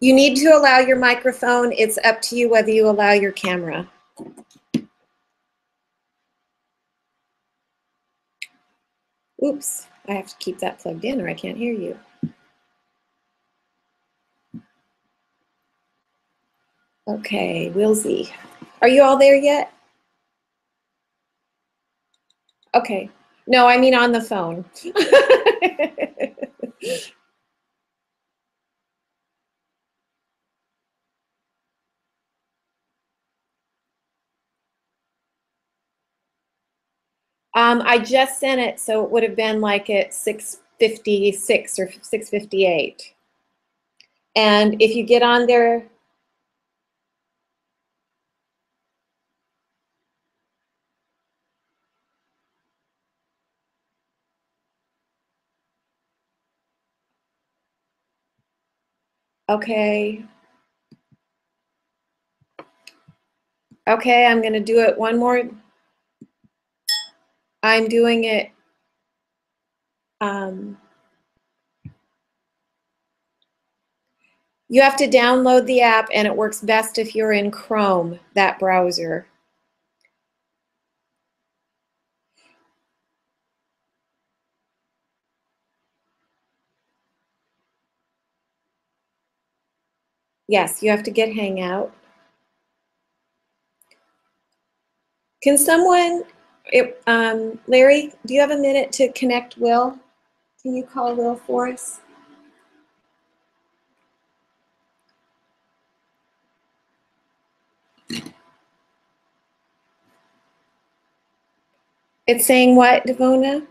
You need to allow your microphone. It's up to you whether you allow your camera. Oops, I have to keep that plugged in or I can't hear you. Okay, Wilsey. Are you all there yet? Okay. No, I mean on the phone. I just sent it, so it would have been like at 6:56 or 6:58. And if you get on there, okay. Okay, I'm going to do it one more. I'm doing it. You have to download the app, and it works best if you're in Chrome, that browser. Yes, you have to get Hangout. Can someone, Larry, do you have a minute to connect Will? Can you call Will for us? It's saying what, Devona?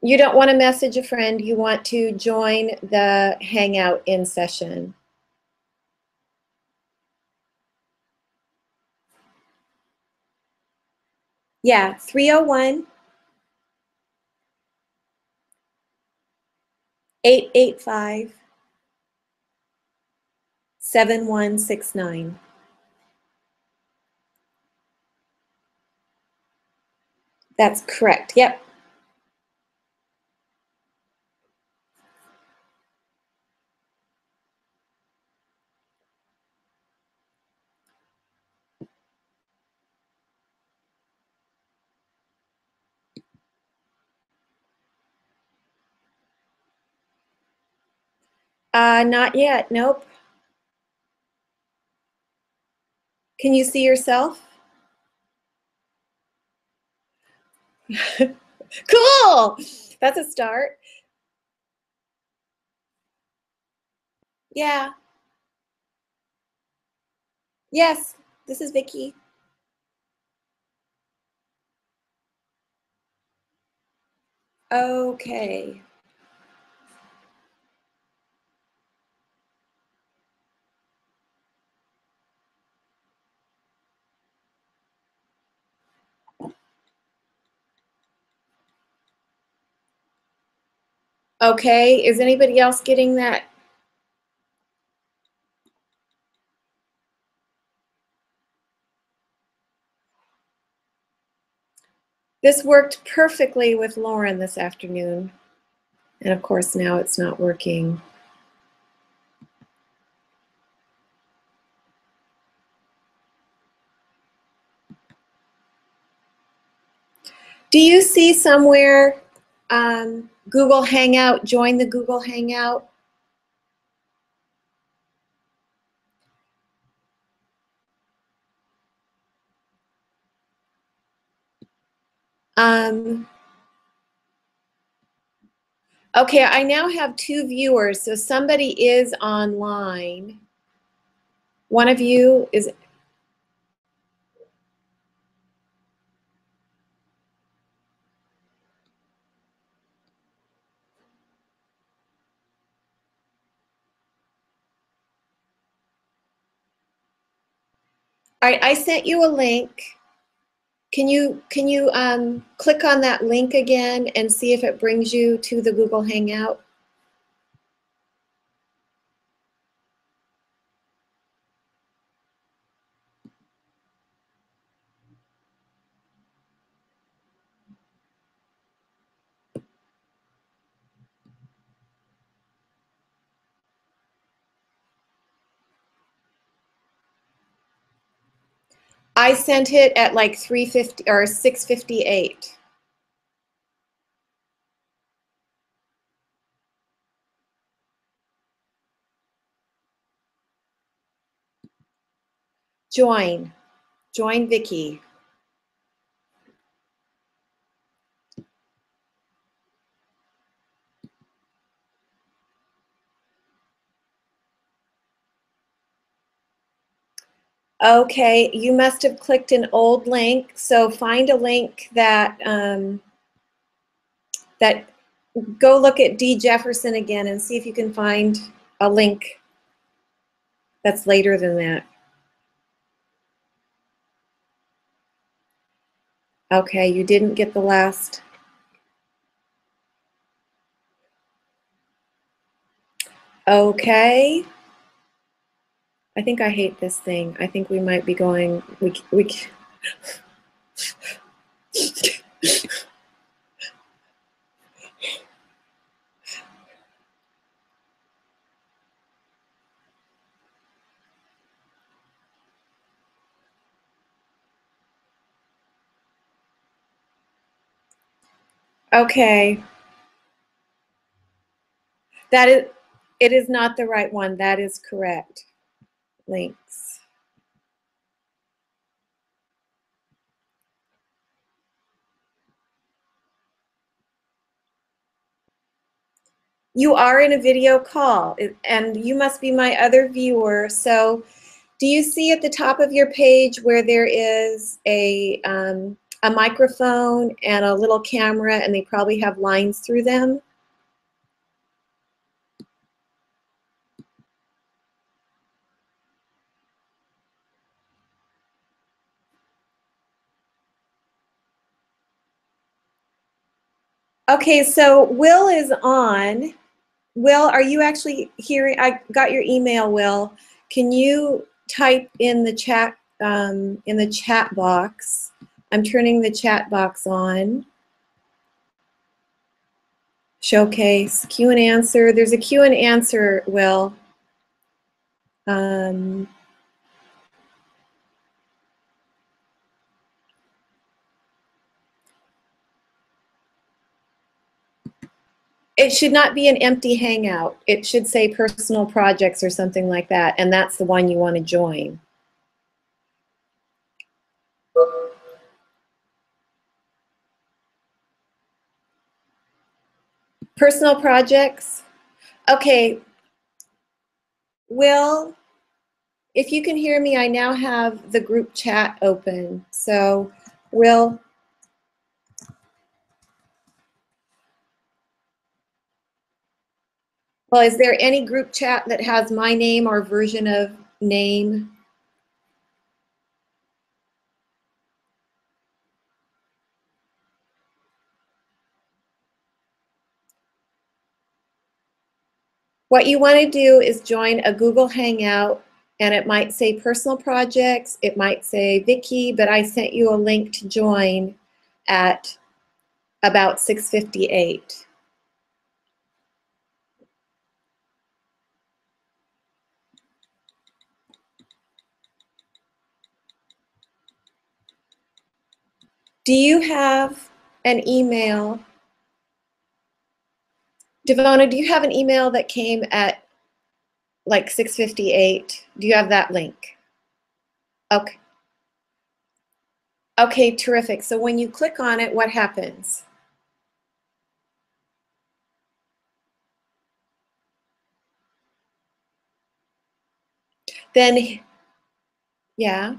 You don't want to message a friend. You want to join the Hangout in session. Yeah, 301 885 7169. That's correct. Yep. Not yet. Nope. Can you see yourself? Cool. That's a start. Yeah. Yes. This is Vicki. Okay. Okay. Is anybody else getting that? This worked perfectly with Lauren this afternoon. And of course, now it's not working. Do you see somewhere Google Hangout, join the Google Hangout? Okay, I now have 2 viewers, so somebody is online. One of you is... All right, I sent you a link. Can you click on that link again and see if it brings you to the Google Hangout? I sent it at like 3:50 or 6:58. Join Vicky. Okay, you must have clicked an old link. So find a link that that go look at D. Jefferson again and see if you can find a link that's later than that. Okay, you didn't get the last. Okay. I think I hate this thing. I think we might be going, okay. It is not the right one. That is correct. Links. You are in a video call, and you must be my other viewer. So do you see at the top of your page where there is a microphone and a little camera, and they probably have lines through them? Okay, so Will is on. Will, are you actually hearing? I got your email, Will. Can you type in the chat box? I'm turning the chat box on. Showcase, Q and answer. There's a Q and answer, Will. It should not be an empty hangout. It should say personal projects or something like that, and that's the one you want to join. Personal projects. Okay. Will, if you can hear me, I now have the group chat open. So, Will. Well, is there any group chat that has my name or version of name? What you want to do is join a Google Hangout, and it might say personal projects, it might say Vicky, but I sent you a link to join at about 6:58. Do you have an email? Devona, do you have an email that came at like 6:58? Do you have that link? Okay. Okay, terrific. So when you click on it, what happens? Then, yeah.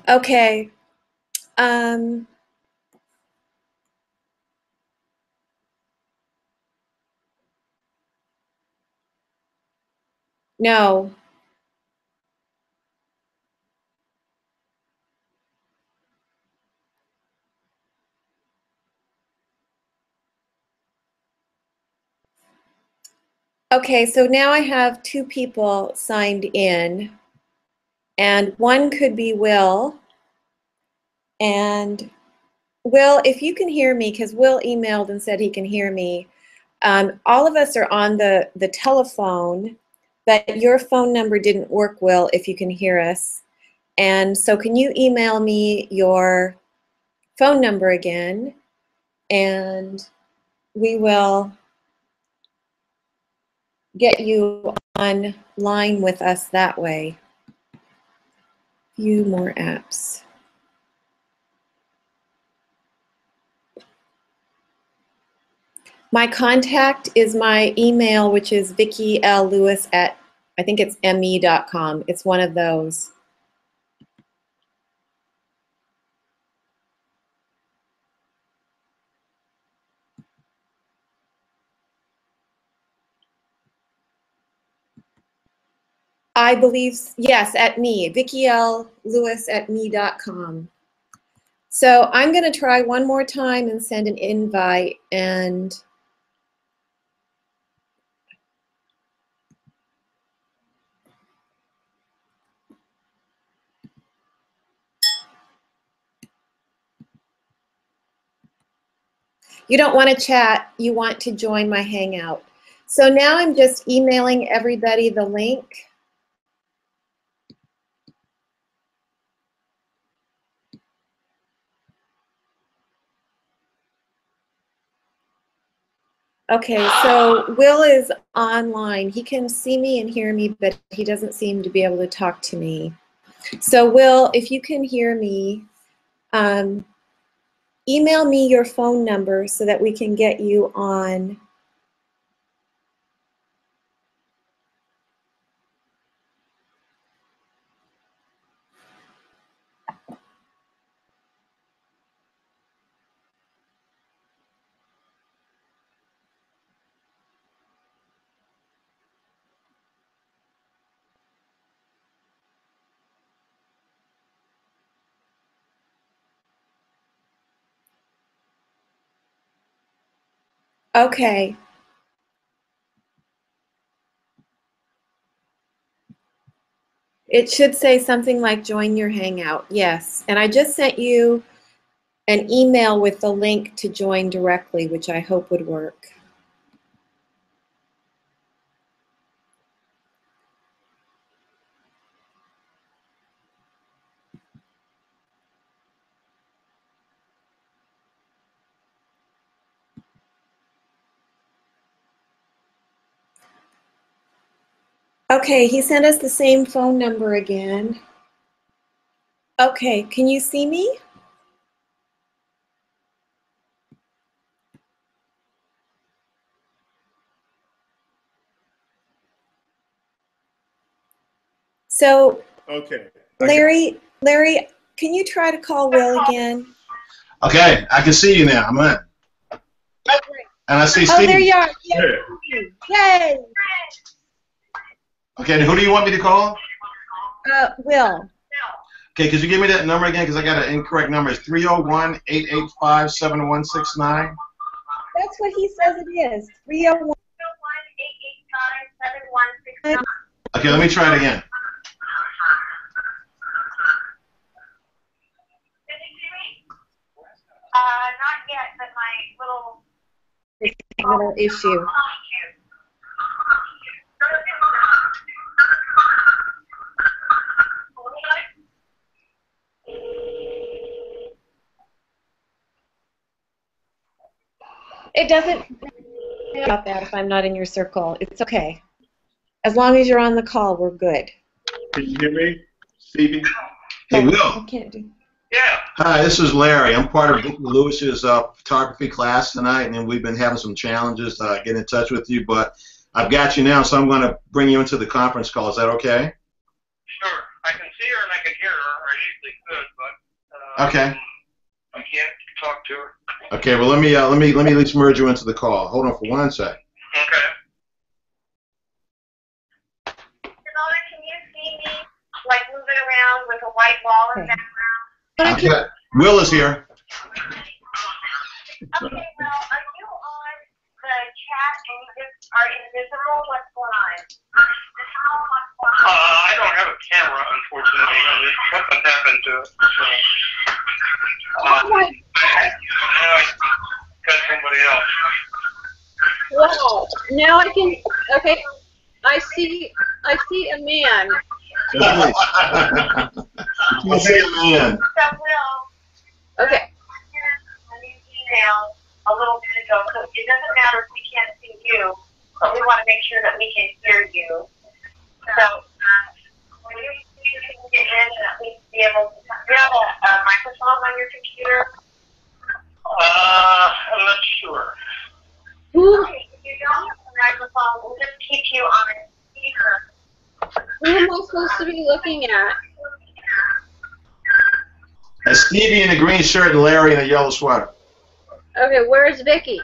Okay. No. Okay, so now I have 2 people signed in, and one could be Will. And Will, if you can hear me, because Will emailed and said he can hear me, all of us are on the telephone, but your phone number didn't work, Will, if you can hear us. And so can you email me your phone number again, and we will get you online with us that way. Few more apps. My contact is my email, which is Vicki L. Lewis at, I think it's me.com. It's one of those. I believe, yes, at me, Vicki L. Lewis at me.com. So I'm going to try one more time and send an invite, and you don't want to chat, you want to join my Hangout. So now I'm just emailing everybody the link. Okay, so Will is online. He can see me and hear me, but he doesn't seem to be able to talk to me. So Will, if you can hear me, email me your phone number so that we can get you on. Okay. It should say something like join your Hangout. Yes. And I just sent you an email with the link to join directly, which I hope would work. Okay, he sent us the same phone number again. Okay, can you see me? So, okay. Larry, can you try to call Will again? Okay, I can see you now. I'm in. And I see Steve. Oh, there you are. Yay! Okay, who do you want me to call? Will. Okay, could you give me that number again? Because I got an incorrect number. It's 301-885-7169. That's what he says it is. 301. Okay, let me try it again. Not yet, but my little issue. It doesn't about that if I'm not in your circle. It's okay. As long as you're on the call, we're good. Can you hear me, Stevie? Hey, Will. I can't do. Yeah. Hi, this is Larry. I'm part of Vicki Lewis's photography class tonight, and we've been having some challenges getting in touch with you, but I've got you now, so I'm going to bring you into the conference call. Is that okay? Sure. I can see her and I can hear her. I usually could, but Okay. I can't talk to her. Okay. Well, let me at least merge you into the call. Hold on for 1 sec. Okay. with a white wall in the Okay. background. I've got- Will is here. Okay, well, are you on the chat and you just are invisible? What's going on? I don't have a camera, unfortunately. Something happened to it. So, I got somebody else. Wow. Now I can. Okay. I see a man. I see a man. So, Will, Okay. an email a little bit ago, so it doesn't matter if we can't see you, but we want to make sure that we can hear you. So, when you see if you can get in and at least be able to, do you have a microphone on your computer? I'm not sure. Who Okay, if you don't have a microphone, we'll just keep you on speaker. who am I supposed to be looking at? That's Stevie in a green shirt and Larry in a yellow sweater. Okay, where's Vicky?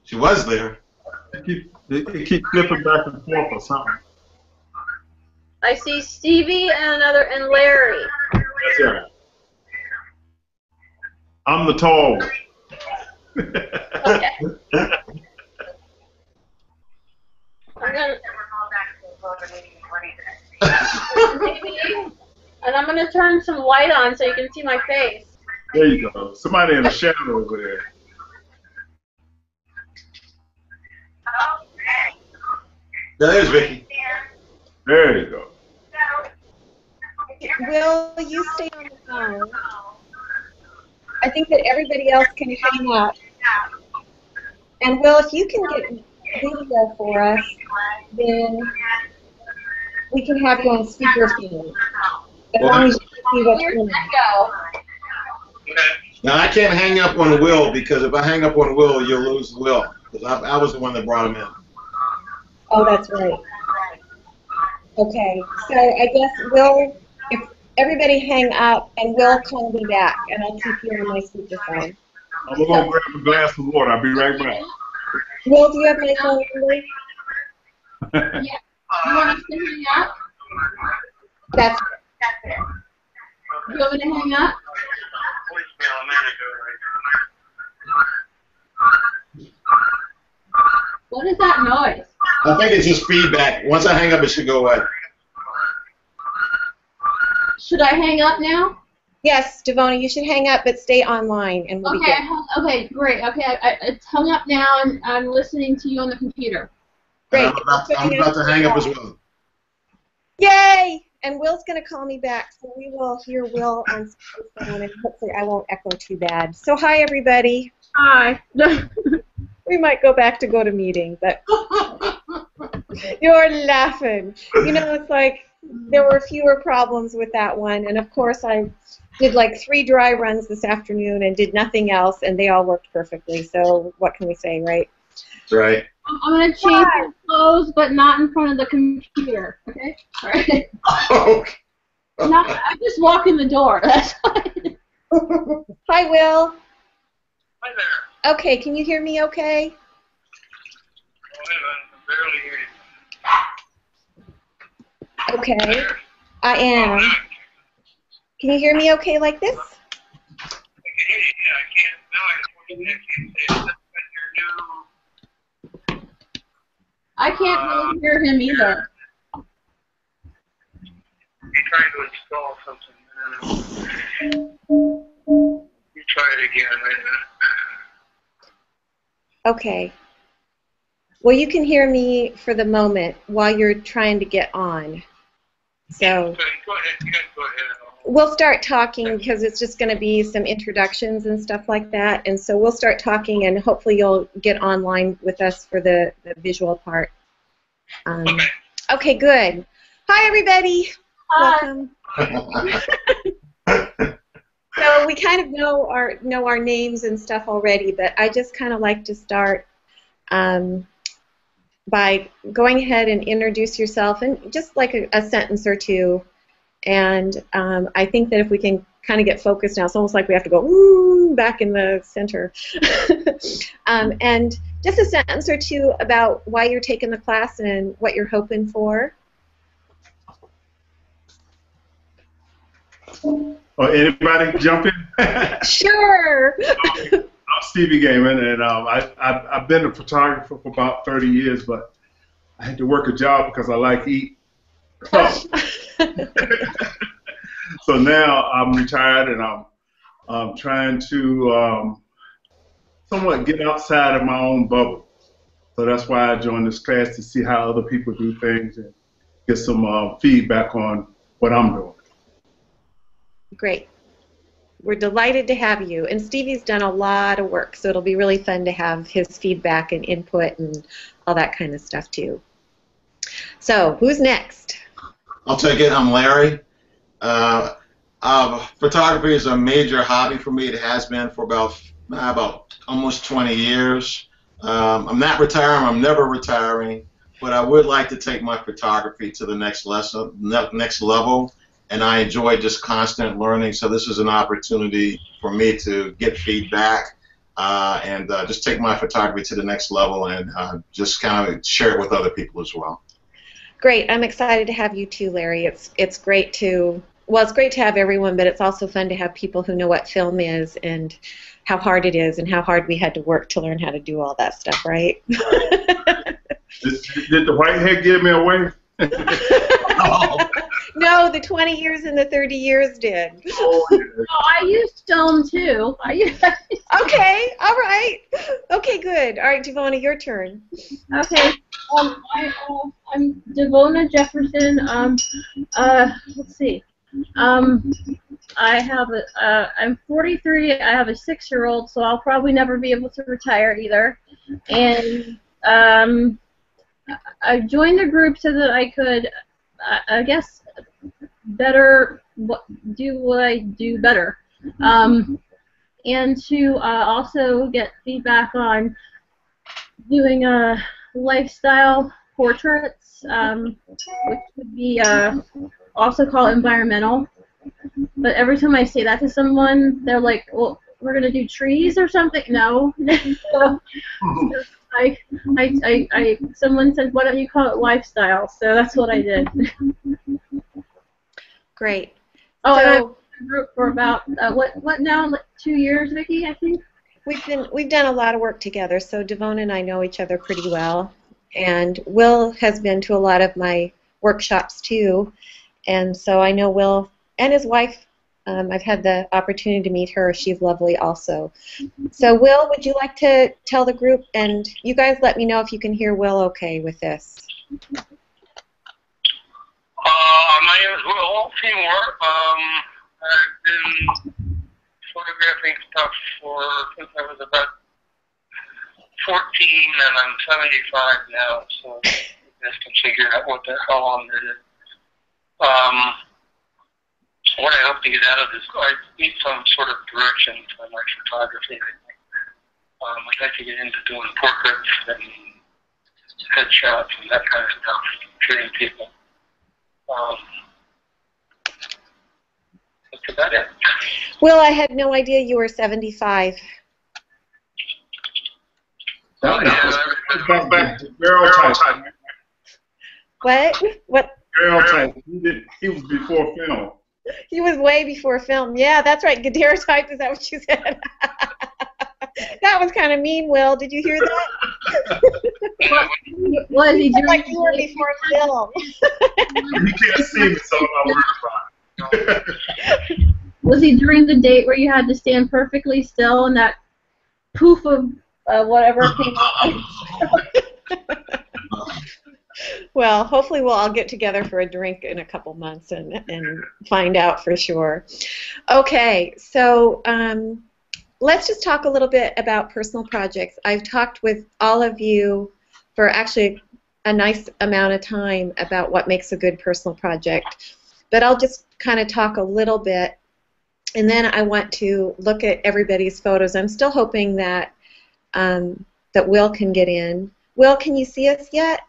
She was there. It keep flipping back and forth or something. I see Stevie and Larry. That's right. I'm the tall one. Okay. I'm gonna maybe, and I'm gonna turn some light on so you can see my face. There you go. Somebody in the shadow over there. There's Vicky. There you go. Will you stay on the phone? I think that everybody else can hang up. And Will, if you can get video for us, then we can have you on speakerphone. As long as you can see what's Where's going on. Echo? Now I can't hang up on Will because if I hang up on Will, you'll lose Will. Because I was the one that brought him in. Oh, that's right. Okay, so I guess Will, if everybody hang up, and Will call me back, and I'll keep you on my speakerphone. I'm gonna go grab a glass of water. I'll be right back. Will, do you have my phone number? Yeah. You want us to hang up? That's You want me to hang up? Voicemail a minute ago, What is that noise? I think it's just feedback. Once I hang up, it should go away. Should I hang up now? yes, Devona, you should hang up, but stay online, and we'll be Okay. good. Okay. Great. Okay. It's hung up now, and I'm listening to you on the computer. Great. I'm about to hang up as well. Yay! And Will's going to call me back, so we will hear Will on speakerphone, and hopefully I won't echo too bad. So hi, everybody. Hi. We might go back to GoToMeeting, but you're laughing. You know, it's like there were fewer problems with that one, and of course I did like 3 dry runs this afternoon and did nothing else, and they all worked perfectly. So what can we say, right? That's right. I'm gonna change my clothes, but not in front of the computer. Okay. All right. Not, I just walk in the door. That's fine. Hi, Will. Hi there. Okay, can you hear me okay? Barely hear you. Okay, I am. Can you hear me okay like this? I can hear you. Yeah, I can't. Now I can't say it. I can't really hear him either. You're trying to install something. You try it again. Okay. Well, you can hear me for the moment while you're trying to get on. So Go ahead. Go ahead. we'll start talking because it's just going to be some introductions and stuff like that. And so we'll start talking, and hopefully you'll get online with us for the visual part. Okay, good. Hi, everybody. Hi. Welcome. So we kind of know our names and stuff already, but I just kind of like to start by going ahead and introduce yourself in just like a sentence or two. And I think that if we can kind of get focused now, it's almost like we have to go ooh, back in the center. And just a sentence or two about why you're taking the class and what you're hoping for. Or anybody jump in? Sure. I'm Stevie Gaiman, and I've been a photographer for about 30 years, but I had to work a job because I like eat. So now I'm retired, and I'm trying to somewhat get outside of my own bubble. So that's why I joined this class, to see how other people do things and get some feedback on what I'm doing. Great. We're delighted to have you. And Stevie's done a lot of work, so it'll be really fun to have his feedback and input and all that kind of stuff too. So, who's next? I'll take it. I'm Larry. Photography is a major hobby for me. It has been for about almost 20 years. I'm not retiring. I'm never retiring. But I would like to take my photography to the next level. And I enjoy just constant learning. So this is an opportunity for me to get feedback and just take my photography to the next level and just kind of share it with other people as well. Great. I'm excited to have you too, Larry. It's great to, well, it's great to have everyone, but it's also fun to have people who know what film is and how hard it is and how hard we had to work to learn how to do all that stuff, right? Did the whitehead give me away? No, the 20 years and the 30 years did. Oh, yeah. Oh, I used film too. Okay, all right. Okay, good. All right, Devona, your turn. Okay. I'm Devona Jefferson. Let's see. I'm 43. I have a 6-year-old, so I'll probably never be able to retire either. And I joined the group so that I could, I guess, do what I do better, and to also get feedback on doing lifestyle portraits, which would be also called environmental. But every time I say that to someone, they're like, "Well, we're gonna do trees or something." No. So, someone said, "Why don't you call it lifestyle?" So that's what I did. Great. Oh, So, and I've been in the group for about what now? Like 2 years, Vicki, I think. we've done a lot of work together. So Devona and I know each other pretty well, and Will has been to a lot of my workshops too, and so I know Will and his wife. I've had the opportunity to meet her. She's lovely also. So Will, would you like to tell the group, and you guys let me know if you can hear Will okay with this. My name is Will Seymour. I've been photographing stuff since I was about 14, and I'm 75 now, so you guys can figure out how long it is. What I hope to get out of this, I need some sort of direction for my photography. I'd like to get into doing portraits and headshots and that kind of stuff, treating people. That's about it. Will, I had no idea you were 75. Back to girl type. What? What? Girl type. He was before film. He was way before film. Yeah, that's right. Daguerreotype, is that what you said? That was kind of mean, Will. Did you hear that? Was he doing like you were before film. You can't see me, so I'm worried. Was he during the date where you had to stand perfectly still and that poof of whatever came out? Well, hopefully we'll all get together for a drink in a couple months and find out for sure. Okay, so let's just talk a little bit about personal projects. I've talked with all of you for actually a nice amount of time about what makes a good personal project, but I'll just kind of talk a little bit, and then I want to look at everybody's photos. I'm still hoping that that Will can get in. Will, can you see us yet?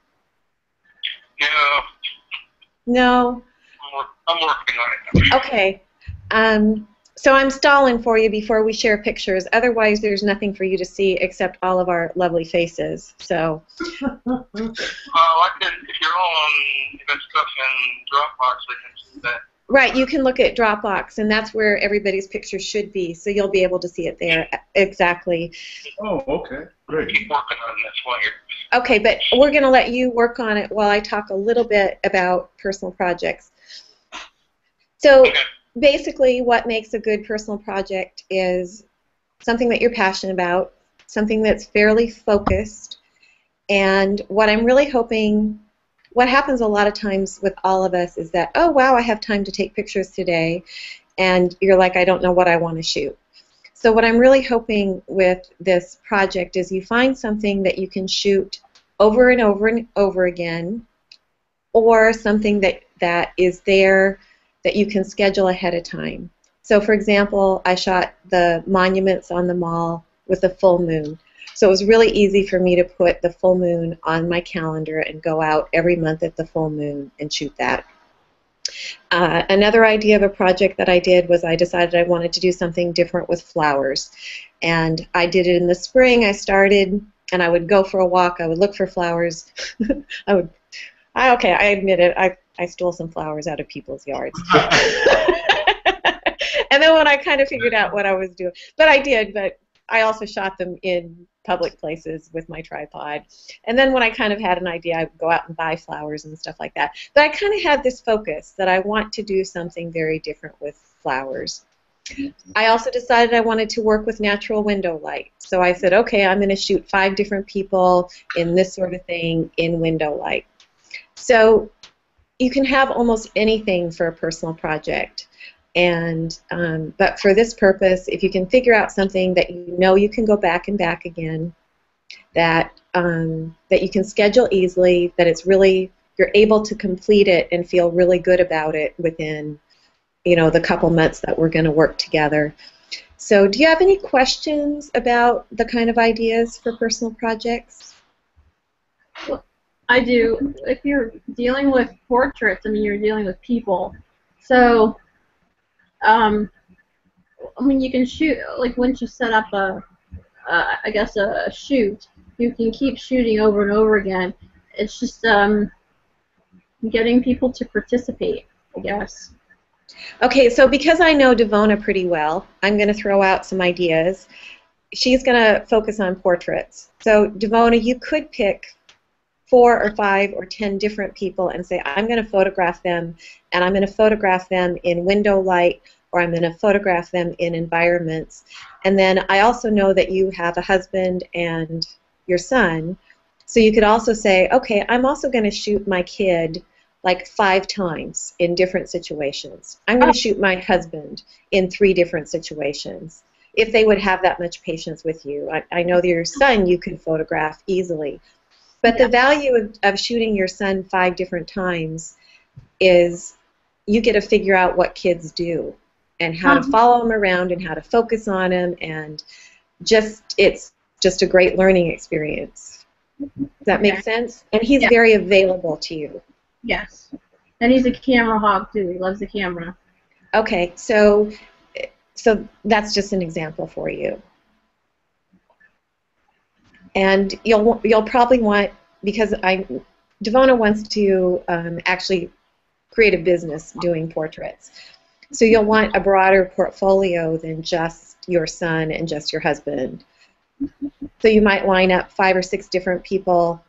Yeah. No? I'm working on it. Okay. So I'm stalling for you before we share pictures. Otherwise, there's nothing for you to see except all of our lovely faces. So. I can, if you're all on even stuff in Dropbox, I can see that. Right, you can look at Dropbox, and that's where everybody's picture should be, so you'll be able to see it there exactly. Oh, okay, great. Keep working on this while you're. Okay, but we're going to let you work on it while I talk a little bit about personal projects. So basically what makes a good personal project is something that you're passionate about, something that's fairly focused, and what I'm really hoping, what happens a lot of times with all of us is that, oh wow, I have time to take pictures today, and you're like, I don't know what I want to shoot. So what I'm really hoping with this project is you find something that you can shoot over and over and over again, or something that is there that you can schedule ahead of time. So for example, I shot the monuments on the mall with a full moon. So it was really easy for me to put the full moon on my calendar and go out every month at the full moon and shoot that. Another idea of a project that I did was I decided I wanted to do something different with flowers. And I did it in the spring. I started, and I would go for a walk. I would look for flowers. Okay, I admit it. I stole some flowers out of people's yards. And then when I kind of figured out what I was doing, but I did, but I also shot them in public places with my tripod. And then when I kind of had an idea, I would go out and buy flowers and stuff like that. But I kind of had this focus that I want to do something very different with flowers. I also decided I wanted to work with natural window light. So I said, okay, I'm going to shoot 5 different people in this sort of thing in window light. So you can have almost anything for a personal project. And but for this purpose, if you can figure out something that you know you can go back and back again, that that you can schedule easily, that it's really, you're able to complete it and feel really good about it within, you know, the couple months that we're going to work together. So do you have any questions about the kind of ideas for personal projects? Well, I do. If you're dealing with portraits, I mean, you're dealing with people. So I mean, you can shoot, like once you set up I guess a shoot, you can keep shooting over and over again. It's just getting people to participate, I guess. Okay, so because I know Devona pretty well, I'm going to throw out some ideas. She's going to focus on portraits. So Devona, you could pick 4 or 5 or 10 different people and say, I'm going to photograph them, and I'm going to photograph them in window light, or I'm going to photograph them in environments. And then I also know that you have a husband and your son, so you could also say, okay, I'm also going to shoot my kid like 5 times in different situations. I'm going to shoot my husband in 3 different situations, if they would have that much patience with you. I know that your son you can photograph easily. But the value of shooting your son 5 different times is you get to figure out what kids do and how to follow them around and how to focus on them, and it's just a great learning experience. Does that make sense? And he's very available to you. Yes. And he's a camera hog too. He loves the camera. Okay, so that's just an example for you. And you'll probably want, because Devona wants to actually create a business doing portraits. So you'll want a broader portfolio than just your son and just your husband. So you might line up 5 or 6 different people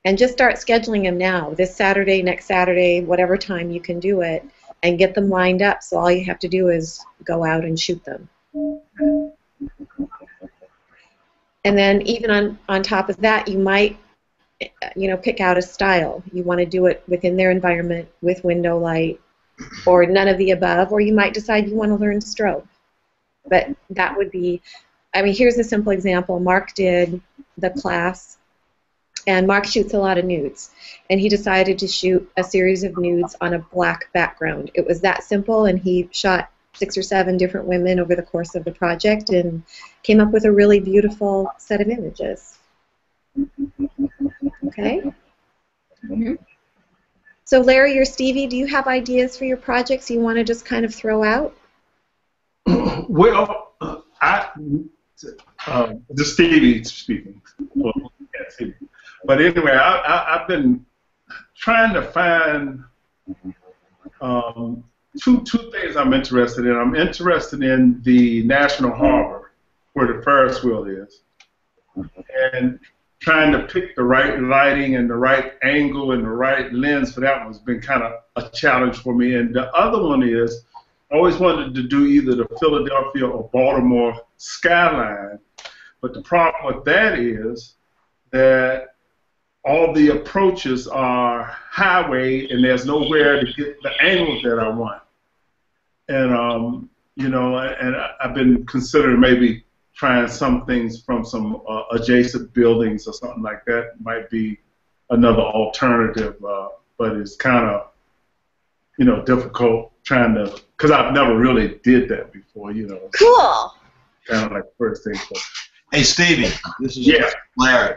and just start scheduling them now. This Saturday, next Saturday, whatever time you can do it, and get them lined up, so all you have to do is go out and shoot them. And then even on top of that, you might, you know, pick out a style. You want to do it within their environment with window light, or none of the above, or you might decide you want to learn strobe. But that would be, I mean, here's a simple example. Mark did the class, and Mark shoots a lot of nudes, and he decided to shoot a series of nudes on a black background. It was that simple, and he shot 6 or 7 different women over the course of the project and came up with a really beautiful set of images. Okay? Mm-hmm. So Larry or Stevie, do you have ideas for your projects you want to just kind of throw out? Well, just Stevie speaking. Well, yeah, Stevie. But anyway, I've been trying to find two things I'm interested in. I'm interested in the National Harbor, where the Ferris wheel is, and trying to pick the right lighting and the right angle and the right lens for that one's been kind of a challenge for me. And the other one is, I always wanted to do either the Philadelphia or Baltimore skyline, but the problem with that is that all the approaches are highway and there's nowhere to get the angles that I want. And you know, and I've been considering maybe trying some things from some adjacent buildings or something like that. Might be another alternative, but it's kind of, you know, difficult trying to, because I've never really did that before, you know. Cool. Kind of like first thing. Hey, Stevie, this is Yeah. Larry.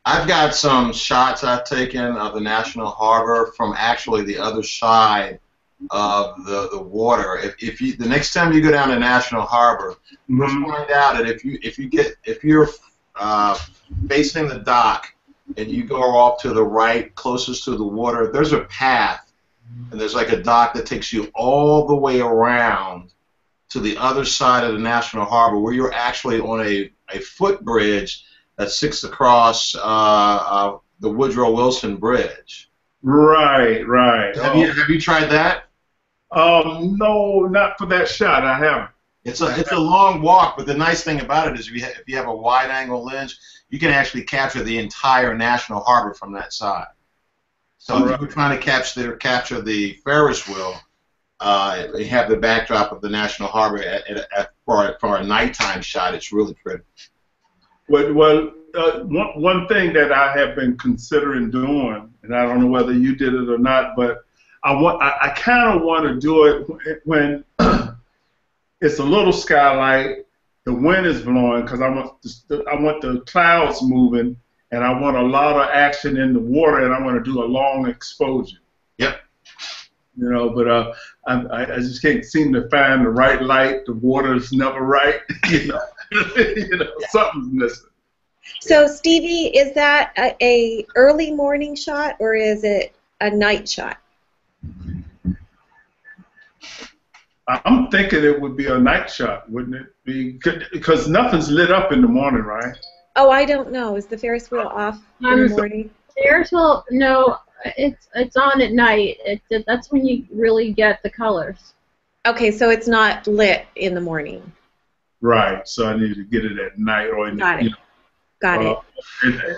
I've got some shots I've taken of the National Harbor from actually the other side of the water. If you, the next time you go down to National Harbor, just find out that if you're facing the dock and you go off to the right, closest to the water, there's a path, and there's like a dock that takes you all the way around to the other side of the National Harbor, where you're actually on a footbridge that sits across the Woodrow Wilson Bridge. Right. Have you tried that? No, not for that shot. I haven't. It's a long walk, but the nice thing about it is if you have a wide angle lens, you can actually capture the entire National Harbor from that side. So if you're trying to capture the Ferris wheel, you have the backdrop of the National Harbor for a nighttime shot. It's really pretty. Well, one thing that I have been considering doing, and I don't know whether you did it or not, but I kind of want to do it when it's a little skylight, the wind is blowing, because I want the clouds moving, and I want a lot of action in the water, and I want to do a long exposure. Yep. You know, but I just can't seem to find the right light. The water's never right. You know, something's missing. So, Stevie, is that a early morning shot or is it a night shot? I'm thinking it would be a night shot, wouldn't it be? Because nothing's lit up in the morning, right? Oh, I don't know. Is the Ferris wheel off in the morning? Ferris wheel, no, it's on at night. That's when you really get the colors. Okay, so it's not lit in the morning. Right. So I need to get it at night or in Got it. You know, Got it.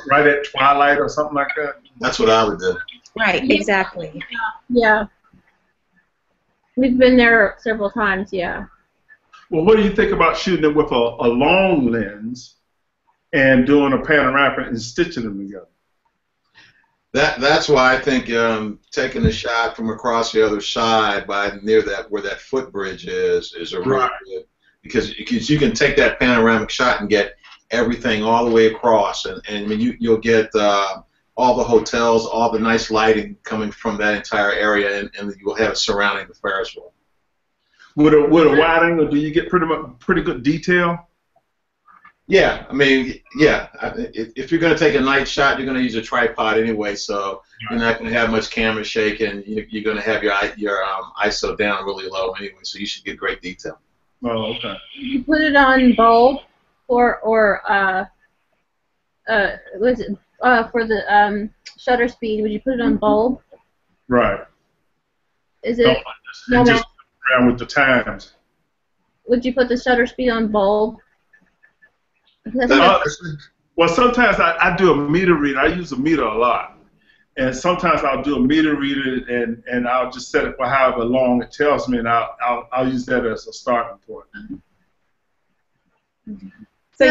right at twilight or something like that. That's what I would do. Right, exactly. Yeah. We've been there several times, yeah. Well, what do you think about shooting it with a long lens and doing a panoramic and stitching them together? That's why I think taking a shot from across the other side near where that footbridge is a really good, because you can take that panoramic shot and get everything all the way across, and I mean you'll get all the hotels, all the nice lighting coming from that entire area, and you'll have it surrounding the Ferris wheel. With a wide angle, do you get pretty good detail? Yeah, I mean, yeah. If you're going to take a night shot, you're going to use a tripod anyway, so you're not going to have much camera shake, and you're going to have your ISO down really low anyway, so you should get great detail. Oh, okay. You put it on bulb, or was it for the shutter speed? Would you put it on bulb? Right. Is it? No, just around with the times. Would you put the shutter speed on bulb? Well, sometimes I do a meter reader. I use a meter a lot. And sometimes I'll do a meter reader and I'll just set it for however long it tells me, and I'll use that as a starting point. So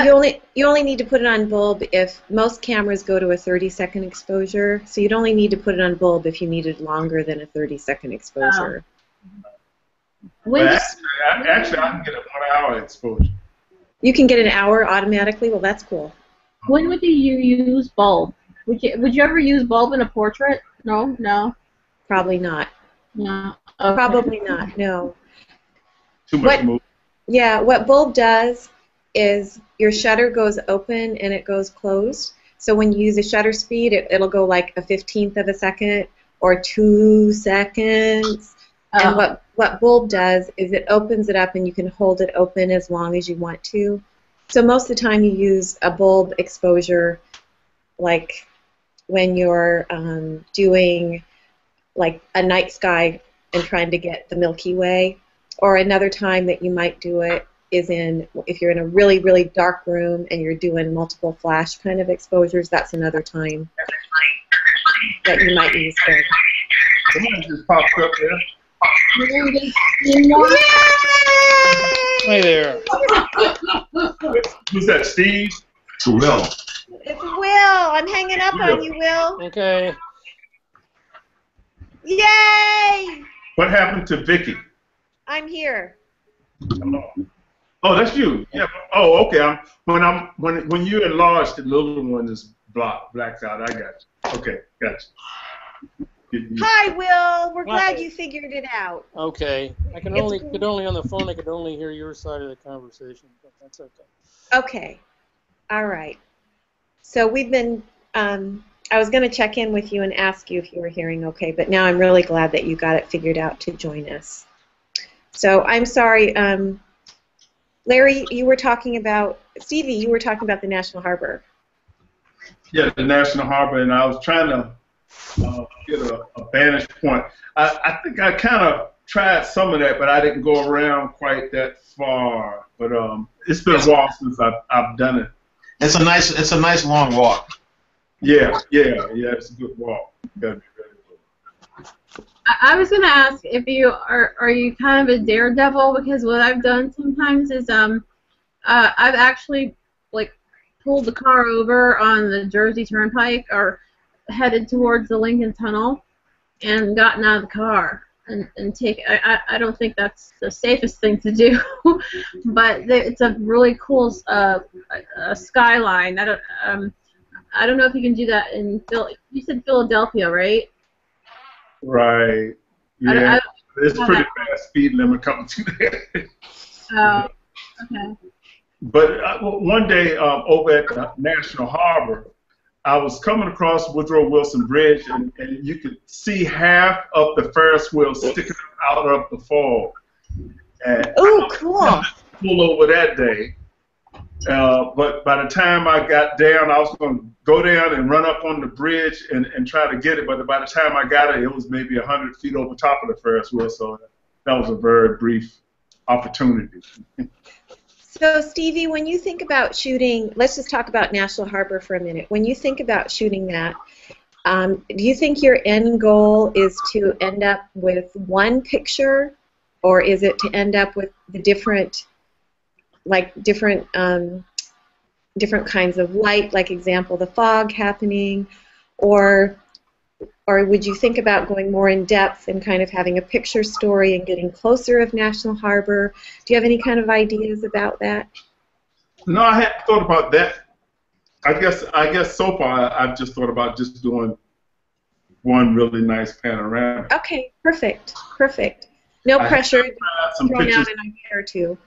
you only need to put it on bulb if most cameras go to a 30-second exposure. So you'd only need to put it on bulb if you needed longer than a 30-second exposure. Actually, I can get a 1 hour exposure. You can get an hour automatically? Well, that's cool. When would you use bulb? Would you ever use bulb in a portrait? No? No? Probably not. No. Okay. Probably not, no. Too much movement. Yeah, what bulb does is your shutter goes open and it goes closed. So when you use a shutter speed, it'll go like a 1/15 of a second, or 2 seconds. And what bulb does is it opens it up, and you can hold it open as long as you want to. So most of the time you use a bulb exposure, like when you're doing like a night sky and trying to get the Milky Way. Or another time that you might do it is if you're in a really, really dark room and you're doing multiple flash kind of exposures. That's another time that you might use it. Someone just popped up there. Hi there. Who's that, Steve? It's Will. It's Will. I'm hanging up on you, Will. Okay. Yay! What happened to Vicky? I'm here. Oh, that's you. Yeah. Oh, okay. When you enlarge, the little one is blacked out. I got you. Okay, got you. Hi, Will. We're glad Hi. you figured it out. Okay. I could only on the phone. I could only hear your side of the conversation, but that's okay. Okay. All right. So we've been. I was going to check in with you and ask you if you were hearing okay, but now I'm really glad that you got it figured out to join us. So I'm sorry, Larry, you were talking about, Stevie, you were talking about the National Harbor. Yeah, the National Harbor, and I was trying to get a vantage point. I think I kind of tried some of that, but I didn't go around quite that far. But it's been a while since I've done it. It's a nice long walk. Yeah, it's a good walk. You gotta be ready for it. I was gonna ask if you are you kind of a daredevil, because what I've done sometimes is I've actually like pulled the car over on the Jersey Turnpike or headed towards the Lincoln Tunnel and gotten out of the car and take. I don't think that's the safest thing to do, but it's a really cool skyline. I don't know if you can do that in You said Philadelphia, right? Right. Yeah. It's pretty fast speed limit coming to there. Oh, okay. But one day over at the National Harbor, I was coming across Woodrow Wilson Bridge, and you could see half of the Ferris wheel sticking out of the fog. Oh, cool. Pull over that day. But by the time I got down, I was going to go down and run up on the bridge and try to get it. But by the time I got it, it was maybe 100 feet over top of the Ferris wheel. So that was a very brief opportunity. So, Stevie, when you think about shooting, let's just talk about National Harbor for a minute. When you think about shooting that, do you think your end goal is to end up with one picture, or is it to end up with the different kinds of light, like example, the fog happening, or would you think about going more in depth and kind of having a picture story and getting closer of National Harbor? Do you have any kind of ideas about that? No, I hadn't thought about that. I guess so far I've just thought about just doing one really nice panorama. Okay, perfect. No pressure. Some Thrown pictures. out an idea or two.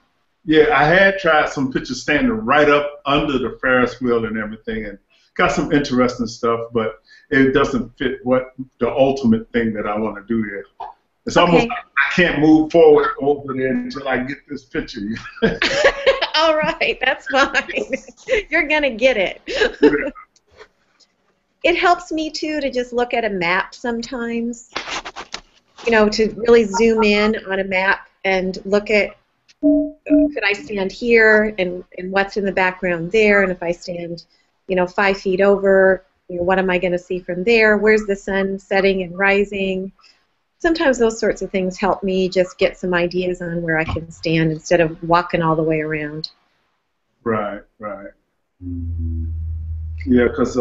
Yeah, I had tried some pictures standing right up under the Ferris wheel and everything, and got some interesting stuff, but it doesn't fit what the ultimate thing that I want to do here. It's almost like I can't move forward over there until I get this picture. All right, that's fine. You're going to get it. It helps me, too, to just look at a map sometimes, to really zoom in on a map and look at, could I stand here and what's in the background there, and if I stand 5 feet over, what am I going to see from there? Where's the sun setting and rising? Sometimes those sorts of things help me just get some ideas on where I can stand instead of walking all the way around. Right. Yeah, because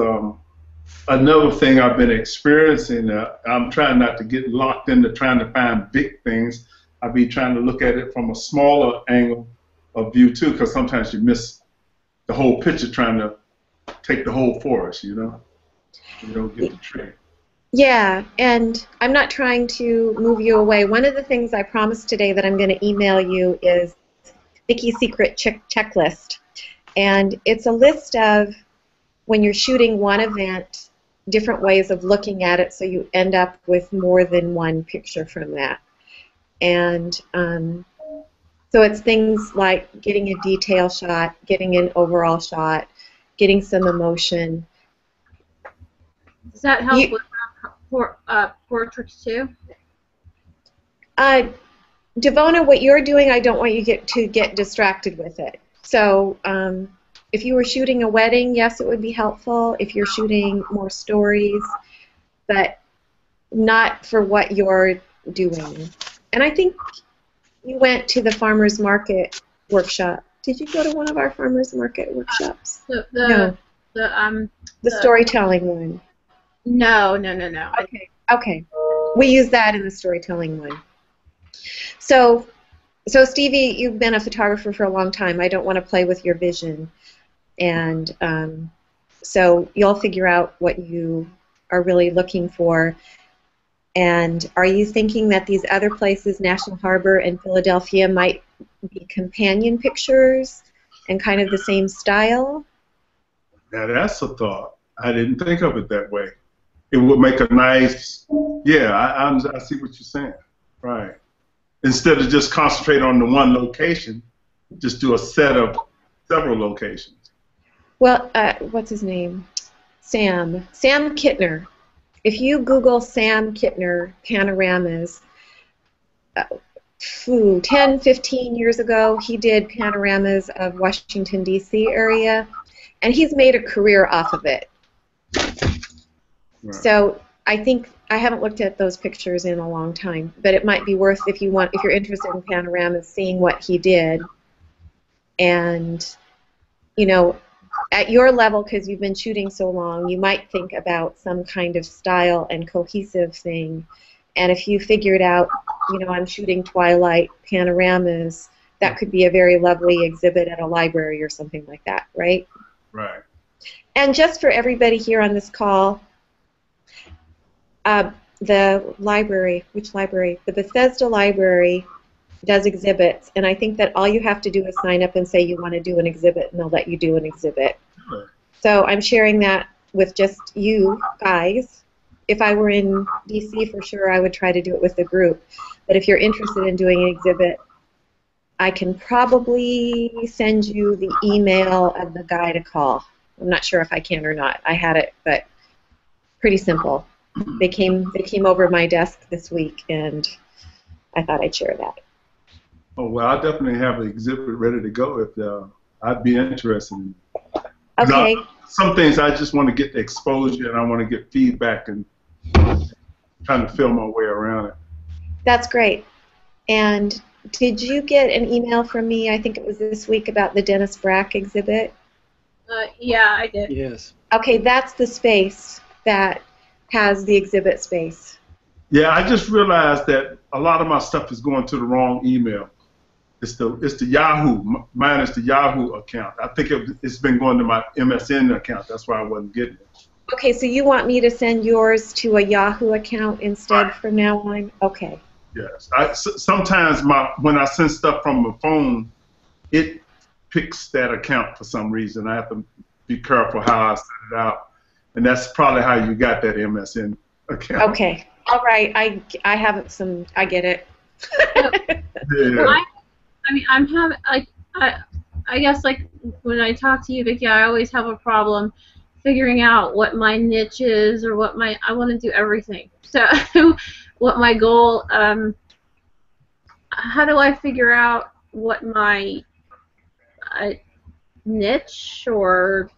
another thing I've been experiencing, I'm trying not to get locked into trying to find big things. I'll be trying to look at it from a smaller angle of view, too, because sometimes you miss the whole picture trying to take the whole forest, You don't get the trick. Yeah, and I'm not trying to move you away. One of the things I promised today that I'm going to email you is Vicky's Secret Checklist. And it's a list of, when you're shooting one event, different ways of looking at it, so you end up with more than one picture from that. And so it's things like getting a detail shot, getting an overall shot, getting some emotion. Does that help with portraits too? Devona, what you're doing, I don't want you to get distracted with it. So if you were shooting a wedding, yes, it would be helpful. If you're shooting more stories, but not for what you're doing. And I think you went to the farmers market workshop. Did you go to one of our farmers market workshops? The storytelling one. No. Okay. We use that in the storytelling one. So Stevie, you've been a photographer for a long time. I don't want to play with your vision. And so you'll figure out what you are really looking for. And are you thinking that these other places, National Harbor and Philadelphia, might be companion pictures and kind of the same style? Now that's a thought. I didn't think of it that way. It would make a nice, yeah, I see what you're saying. Right. Instead of just concentrate on the one location, just do a set of several locations. Well, what's his name? Sam Kittner. If you Google Sam Kittner panoramas, 10, 15 years ago, he did panoramas of Washington, D.C. area, and he's made a career off of it. Right. So I think, I haven't looked at those pictures in a long time, but it might be worth, if you're interested in panoramas, seeing what he did. And, you know, at your level, because you've been shooting so long, you might think about some kind of style and cohesive thing. And if you figured out, you know, I'm shooting twilight panoramas, that could be a very lovely exhibit at a library or something like that, right? Right. And just for everybody here on this call, the library, which library? The Bethesda Library does exhibits, and I think that all you have to do is sign up and say you want to do an exhibit, and they'll let you do an exhibit. Sure. So I'm sharing that with just you guys. If I were in DC, for sure, I would try to do it with the group. But if you're interested in doing an exhibit, I can probably send you the email of the guy to call. I'm not sure if I can or not. I had it, but pretty simple. They came over my desk this week, and I thought I'd share that. Oh, well, I definitely have an exhibit ready to go if I'd be interested in it. Okay. Some things I just want to get the exposure, and I want to get feedback, and trying to feel my way around it. That's great. And did you get an email from me, I think it was this week, about the Dennis Brack exhibit? Yeah, I did. Yes. Okay, that's the space that has the exhibit space. Yeah, I just realized that a lot of my stuff is going to the wrong email. It's the Yahoo. Mine is the Yahoo account. I think it's been going to my MSN account. That's why I wasn't getting it. Okay, so you want me to send yours to a Yahoo account instead from now on? Okay. Yes. Sometimes when I send stuff from my phone, it picks that account for some reason. I have to be careful how I send it out. And that's probably how you got that MSN account. Okay. All right. I have some. I get it. Yeah. Well, I mean, I'm having, like, I guess, like, when I talk to you, Vicki, I always have a problem figuring out what my niche is, or I want to do everything. So, what my goal, how do I figure out what my niche, or,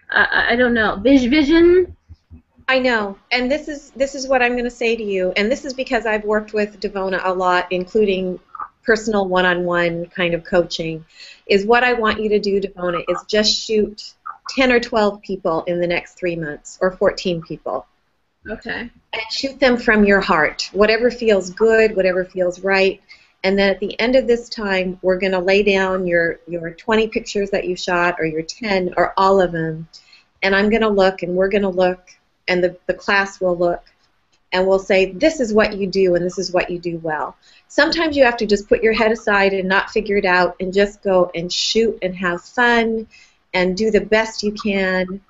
I don't know, vision? I know, and this is what I'm going to say to you, and this is because I've worked with Devona a lot, including personal one-on-one kind of coaching, is what I want you to do, Devona, is just shoot 10 or 12 people in the next 3 months, or 14 people. Okay. And shoot them from your heart, whatever feels good, whatever feels right, and then at the end of this time, we're going to lay down your 20 pictures that you shot, or your 10, or all of them, and I'm going to look, and we're going to look, and the class will look, and we'll say, this is what you do, and this is what you do well. Sometimes you have to just put your head aside and not figure it out, and just go and shoot and have fun and do the best you can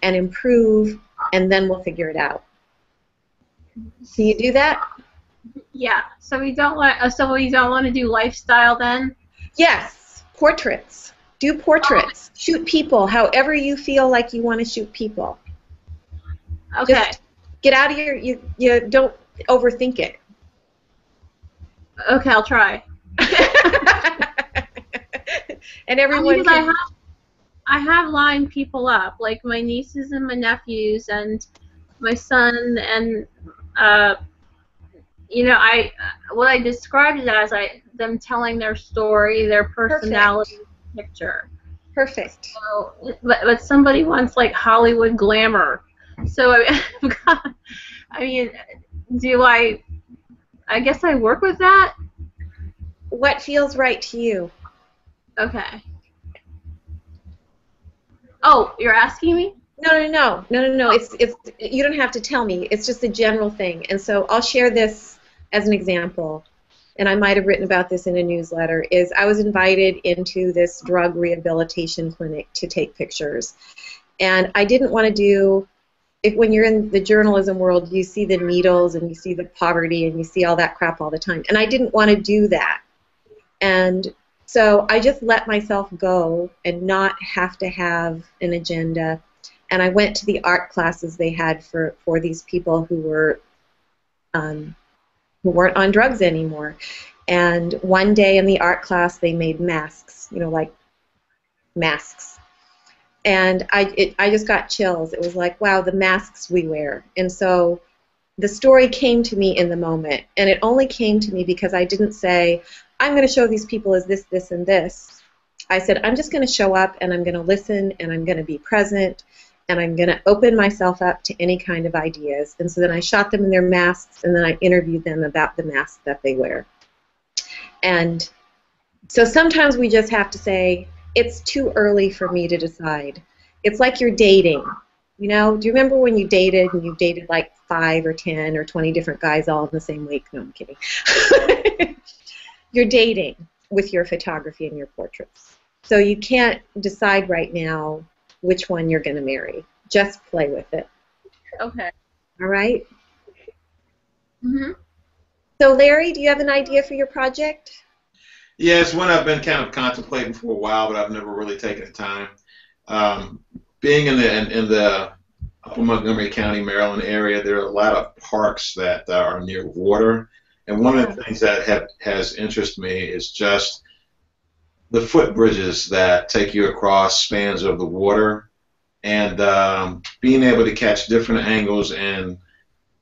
and improve. and then we'll figure it out. Can you do that? Yeah. So we don't want to do lifestyle then? Yes. Portraits. Do portraits. Shoot people however you feel like you want to shoot people. Okay. Just get out of your, you don't overthink it. Okay, I'll try. And everyone because I have lined people up, like my nieces and my nephews and my son, and what I described it as them telling their story, their personality picture. Perfect. So, but somebody wants like Hollywood glamour. So I guess I work with that. What feels right to you? Okay. Oh, you're asking me? No. It's you don't have to tell me. It's just a general thing. And so I'll share this as an example. And I might have written about this in a newsletter. Is I was invited into this drug rehabilitation clinic to take pictures, and I didn't want to do. When you're in the journalism world, you see the needles and you see the poverty and you see all that crap all the time. And I didn't want to do that. And so I just let myself go and not have to have an agenda. And I went to the art classes they had for these people who weren't on drugs anymore. And one day in the art class, they made masks, like masks. And I just got chills. It was like, wow, the masks we wear. And so the story came to me in the moment. And it only came to me because I didn't say, I'm going to show these people as this, this, and this. I said, I'm just going to show up and I'm going to listen and I'm going to be present and I'm going to open myself up to any kind of ideas. And so then I shot them in their masks and then I interviewed them about the masks that they wear. And so sometimes we just have to say, it's too early for me to decide. It's like you're dating. Do you remember when you dated and you dated like 5 or 10 or 20 different guys all in the same week? No, I'm kidding. You're dating with your photography and your portraits. So you can't decide right now which one you're going to marry. Just play with it. Okay. All right? Mm-hmm. So Larry, do you have an idea for your project? Yeah, it's one I've been kind of contemplating for a while, but I've never really taken the time. Being in the Upper Montgomery County, Maryland area, there are a lot of parks that are near water, and one of the things that has interested me is just the footbridges that take you across spans of the water, and being able to catch different angles and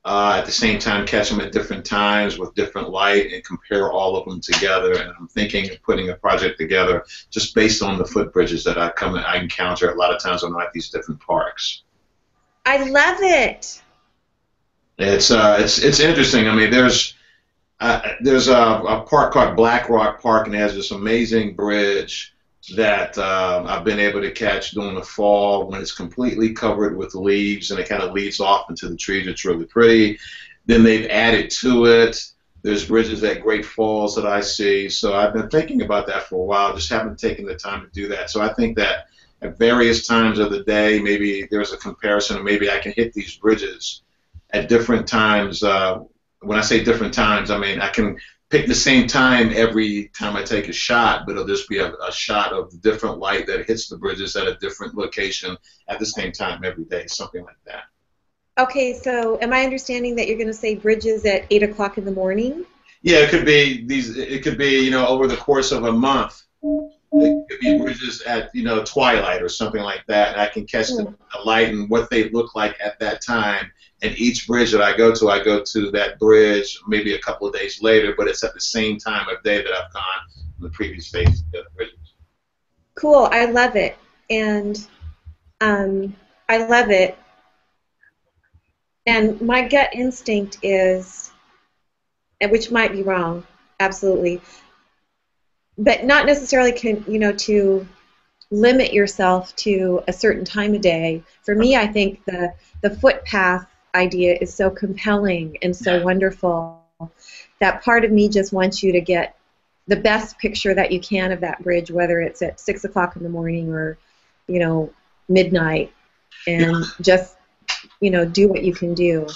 at the same time catch them at different times with different light and compare all of them together. And I'm thinking of putting a project together just based on the footbridges that I encounter a lot of times when I'm at these different parks. I love it. It's interesting. I mean, there's a park called Black Rock Park, and it has this amazing bridge that I've been able to catch during the fall when it's completely covered with leaves and it kind of leads off into the trees. It's really pretty. Then they've added to it. There's bridges at Great Falls that I see. So I've been thinking about that for a while, just haven't taken the time to do that. So I think that at various times of the day, maybe there's a comparison, and maybe I can hit these bridges at different times. When I say different times, I mean I can pick the same time every time I take a shot, but it'll just be a shot of the different light that hits the bridges at a different location at the same time every day, something like that. Okay, so am I understanding that you're going to say bridges at 8 o'clock in the morning? Yeah, it could be these. It could be over the course of a month. It could be bridges at twilight or something like that, and I can catch the light and what they look like at that time. And each bridge that I go to that bridge maybe a couple of days later, but it's at the same time of day that I've gone in the previous days of the bridges. Cool, I love it, and I love it. And my gut instinct is, which might be wrong, absolutely, but not necessarily to limit yourself to a certain time of day. For me, I think the footpath idea is so compelling and so wonderful that part of me just wants you to get the best picture that you can of that bridge, whether it's at 6 o'clock in the morning or midnight, and just do what you can do.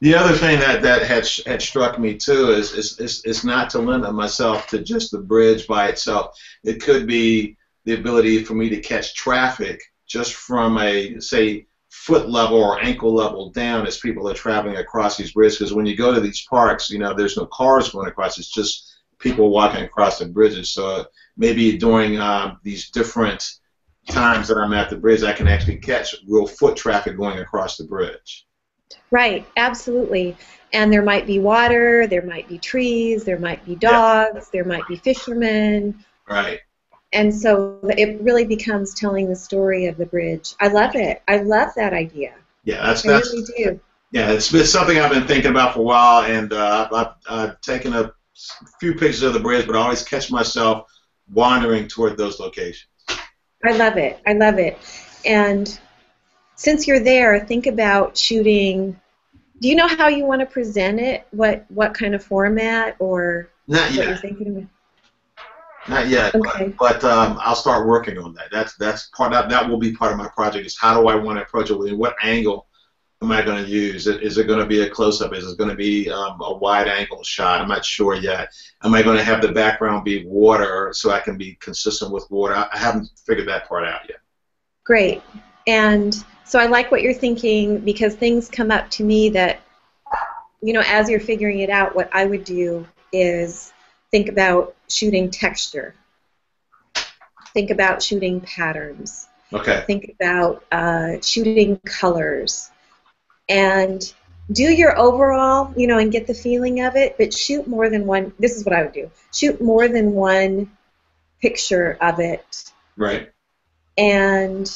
The other thing that had struck me too is not to limit myself to just the bridge by itself. It could be the ability for me to catch traffic just from a, say, foot level or ankle level down as people are traveling across these bridges. Because when you go to these parks, there's no cars going across. It's just people walking across the bridges. So maybe during these different times that I'm at the bridge, I can actually catch real foot traffic going across the bridge. Right, absolutely. And there might be water, there might be trees, there might be dogs, there might be fishermen. Right. And so it really becomes telling the story of the bridge. I love it. I love that idea. Yeah, I really do. Yeah, it's something I've been thinking about for a while, and I've taken a few pictures of the bridge, but I always catch myself wandering toward those locations. I love it. I love it. And since you're there, think about shooting. Do you know how you want to present it? What kind of format or Not what yet. you're thinking about? Not yet, Okay. but I'll start working on that. That's part of that will be part of my project. Is how do I want to approach it? What angle am I going to use? Is it going to be a close-up? Is it going to be a wide-angle shot? I'm not sure yet. Am I going to have the background be water so I can be consistent with water? I haven't figured that part out yet. Great. And so I like what you're thinking, because things come up to me that, as you're figuring it out, what I would do is think about shooting texture. Think about shooting patterns. Okay. Think about shooting colors. And do your overall, and get the feeling of it, but shoot more than one. This is what I would do. Shoot more than one picture of it. Right. And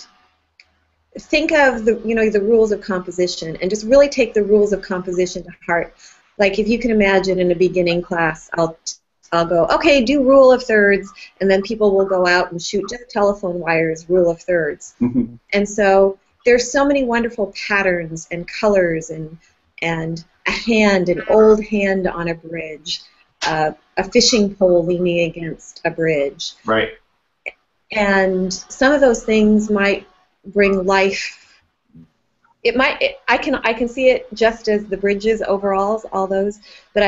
think of the rules of composition, and just really take the rules of composition to heart. Like, if you can imagine in a beginning class, I'll go, okay, do rule of thirds, and then people will go out and shoot just telephone wires, rule of thirds. Mm-hmm. And so there's so many wonderful patterns and colors and a hand, an old hand on a bridge, a fishing pole leaning against a bridge. Right. And some of those things might bring life. I can see it just as the bridges, overalls, all those, but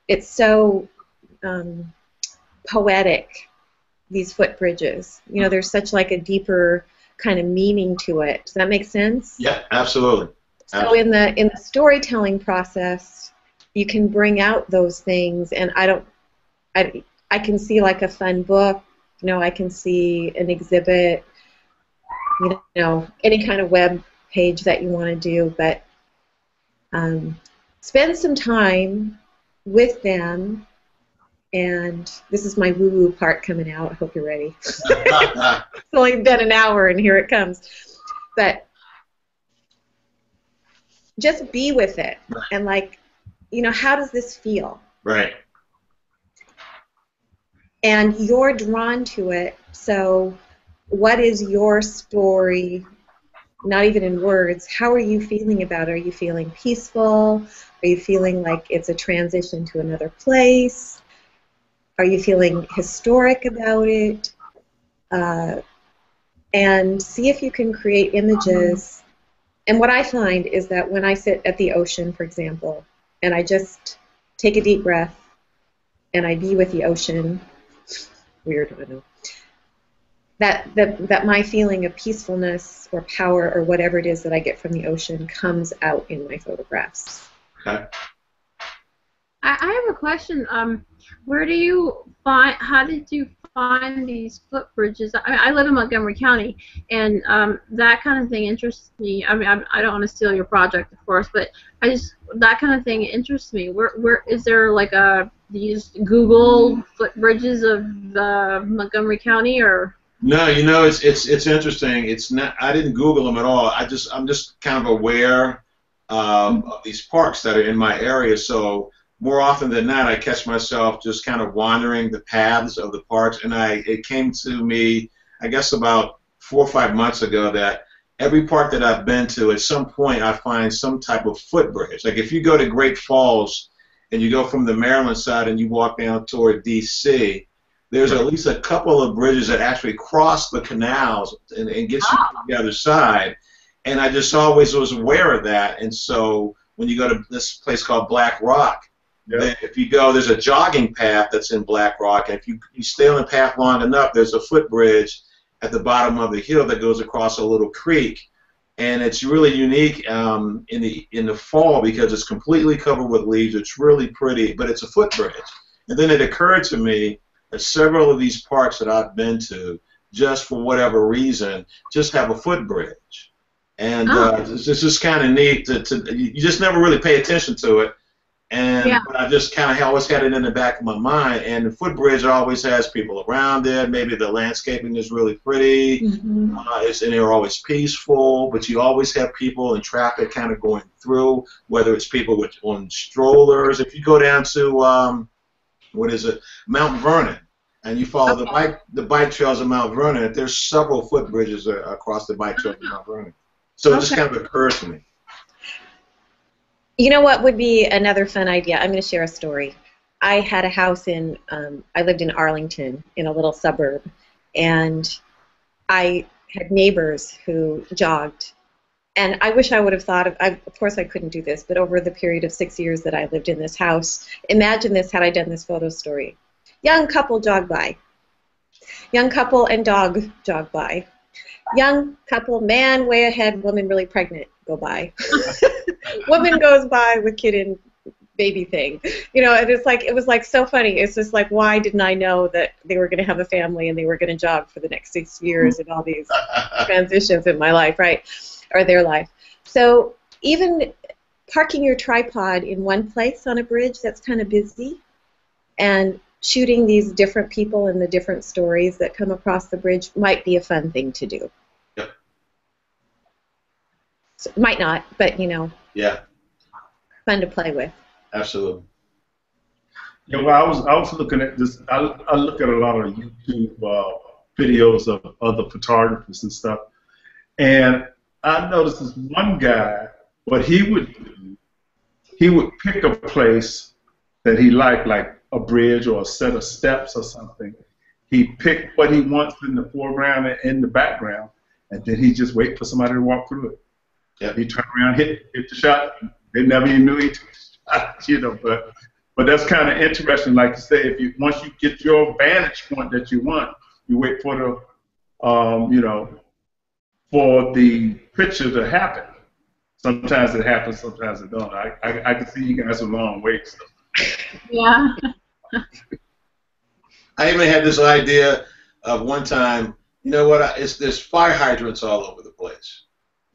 it's so poetic, these footbridges. There's such like a deeper kind of meaning to it. Does that make sense? Yeah, absolutely. So in the storytelling process, you can bring out those things, and I can see like a fun book. I can see an exhibit. Any kind of web page that you want to do, but spend some time with them. And this is my woo-woo part coming out. I hope you're ready. It's only been an hour, and here it comes. But just be with it, right. And how does this feel? Right. And you're drawn to it, so what is your story, not even in words? How are you feeling about it? Are you feeling peaceful? Are you feeling like it's a transition to another place? Are you feeling historic about it? And see if you can create images. And what I find is that when I sit at the ocean, for example, and I just take a deep breath and I be with the ocean, weird, I know, that my feeling of peacefulness or power or whatever it is that I get from the ocean comes out in my photographs. Okay. I have a question. How did you find these footbridges? I live in Montgomery County, and that kind of thing interests me. I don't want to steal your project, of course, but that kind of thing interests me. Where is there like do you just Google footbridges of Montgomery County, or? No, it's interesting. It's not. I didn't Google them at all. I'm just kind of aware of these parks that are in my area. So more often than not, I catch myself just kind of wandering the paths of the parks, and it came to me, I guess, about 4 or 5 months ago that every park that I've been to, at some point, I find some type of footbridge. Like if you go to Great Falls and you go from the Maryland side and you walk down toward D.C., there's at least a couple of bridges that actually cross the canals and get you to the other side. And I just always was aware of that. And so when you go to this place called Black Rock, if you go, there's a jogging path that's in Black Rock, and if you stay on the path long enough, there's a footbridge at the bottom of the hill that goes across a little creek, and it's really unique in the fall because it's completely covered with leaves. It's really pretty, but it's a footbridge. And then it occurred to me that several of these parks that I've been to, just for whatever reason, just have a footbridge, and it's just kind of neat you just never really pay attention to it. And but I just kind of always had it in the back of my mind. And the footbridge always has people around it. Maybe the landscaping is really pretty, and they're always peaceful. But you always have people and traffic kind of going through, whether it's people on strollers. If you go down to Mount Vernon, and you follow the bike trails of Mount Vernon, there's several footbridges across the bike trails of Mount Vernon. So it just kind of occurs to me. You know what would be another fun idea? I'm going to share a story. I had a house I lived in Arlington, in a little suburb, and I had neighbors who jogged. And I wish I would have thought of course I couldn't do this, but over the period of 6 years that I lived in this house, imagine this had I done this photo story. Young couple jog by. Young couple and dog jog by. Young couple, man way ahead, woman really pregnant, go by. Woman goes by with kid and baby thing. You know, and it was like so funny. It's just like, why didn't I know that they were going to have a family and they were going to jog for the next 6 years and all these transitions in my life, right? Or their life. So even parking your tripod in one place on a bridge that's kind of busy and shooting these different people and the different stories that come across the bridge might be a fun thing to do. Yep. So, might not, but you know. Yeah. Fun to play with. Absolutely. Yeah, well, I was looking at this. I look at a lot of YouTube videos of other photographers and stuff, and I noticed this one guy. What he would do, he would pick a place that he liked, like a bridge or a set of steps or something. He picked what he wants in the foreground and in the background, and then he just wait for somebody to walk through it. Yeah. He turn around, hit the shot. They never even knew he took the shot, you know. But that's kind of interesting. Like you say, once you get your vantage point that you want, you wait for the, you know, for the picture to happen. Sometimes it happens, sometimes it don't. I can see you guys a long wait. So. Yeah. I even had this idea of one time, you know what, there's fire hydrants all over the place.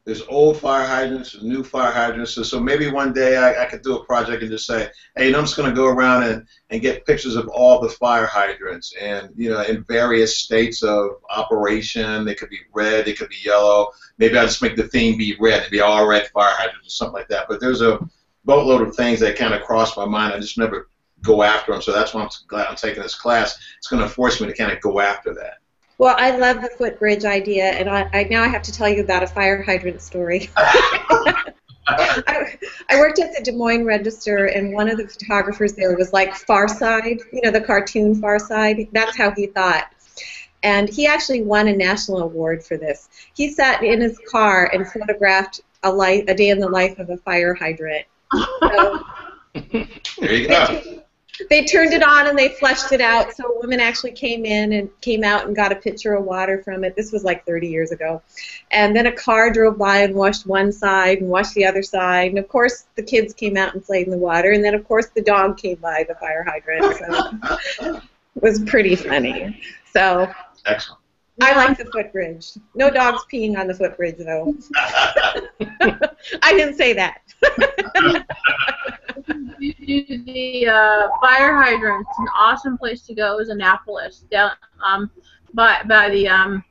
There's old fire hydrants, new fire hydrants, so maybe one day I could do a project and just say, hey, I'm just going to go around and get pictures of all the fire hydrants, and you know, in various states of operation. They could be red, they could be yellow. Maybe I'll just make the theme be red, it'd be all red fire hydrants or something like that. But there's a boatload of things that kind of cross my mind. I just never go after them, so that's why I'm glad I'm taking this class. It's going to force me to kind of go after that. Well, I love the footbridge idea, and now I have to tell you about a fire hydrant story. I worked at the Des Moines Register, and one of the photographers there was like Far Side, you know, the cartoon Far Side. That's how he thought. And he actually won a national award for this. He sat in his car and photographed a day in the life of a fire hydrant. So, there you go. They turned it on and they flushed it out. So a woman actually came out and got a pitcher of water from it. This was like 30 years ago. And then a car drove by and washed one side and washed the other side. And of course the kids came out and played in the water. And then of course the dog came by the fire hydrant. So it was pretty funny. So excellent. I like the footbridge. No dogs peeing on the footbridge though. I didn't say that. The fire hydrants, an awesome place to go is Annapolis, down by the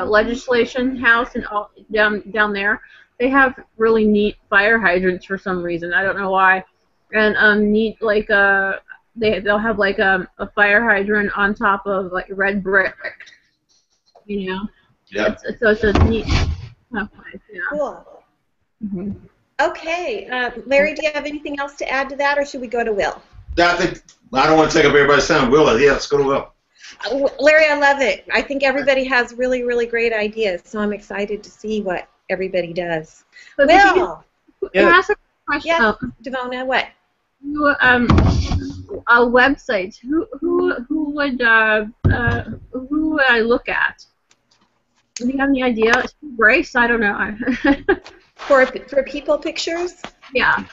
legislation house and all, down there. They have really neat fire hydrants for some reason. I don't know why. And neat, like they'll have like a fire hydrant on top of like red brick, you know. Yeah. So it's a neat place. Yeah. Cool. Mm-hmm. Okay, Larry, do you have anything else to add to that, or should we go to Will? I think I don't want to take up everybody's time. Will, yeah, let's go to Will. Larry, I love it. I think everybody has really, really great ideas, so I'm excited to see what everybody does. So Will, can I ask a question? yes, Oh, Devona, what? Websites. Who would I look at? Do you have any idea? Grace? I don't know. For people pictures? Yeah.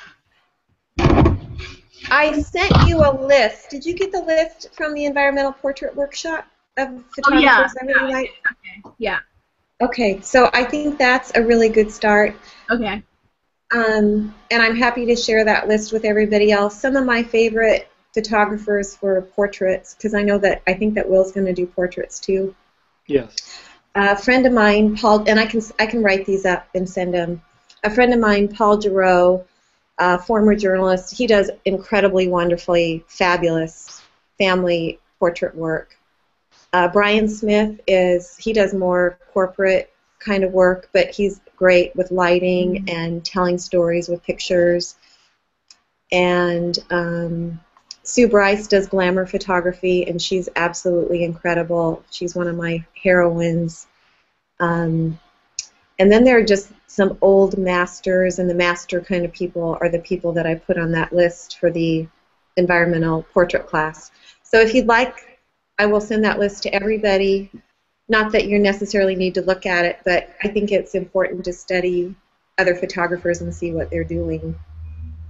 I sent you a list. Did you get the list from the Environmental Portrait Workshop of photographers I really like? Okay. Yeah. Okay, so I think that's a really good start. Okay. And I'm happy to share that list with everybody else. Some of my favorite photographers for portraits, because I think that Will's going to do portraits too. Yes. A friend of mine, Paul, and I can write these up and send them. A friend of mine, Paul Giroux, former journalist, he does incredibly, wonderfully, fabulous family portrait work. Brian Smith he does more corporate kind of work, but he's great with lighting and telling stories with pictures. And Sue Bryce does glamour photography, and she's absolutely incredible. She's one of my heroines. And then there are just some old masters, and the master kind of people are the people that I put on that list for the environmental portrait class. So if you'd like, I will send that list to everybody. Not that you necessarily need to look at it, but I think it's important to study other photographers and see what they're doing.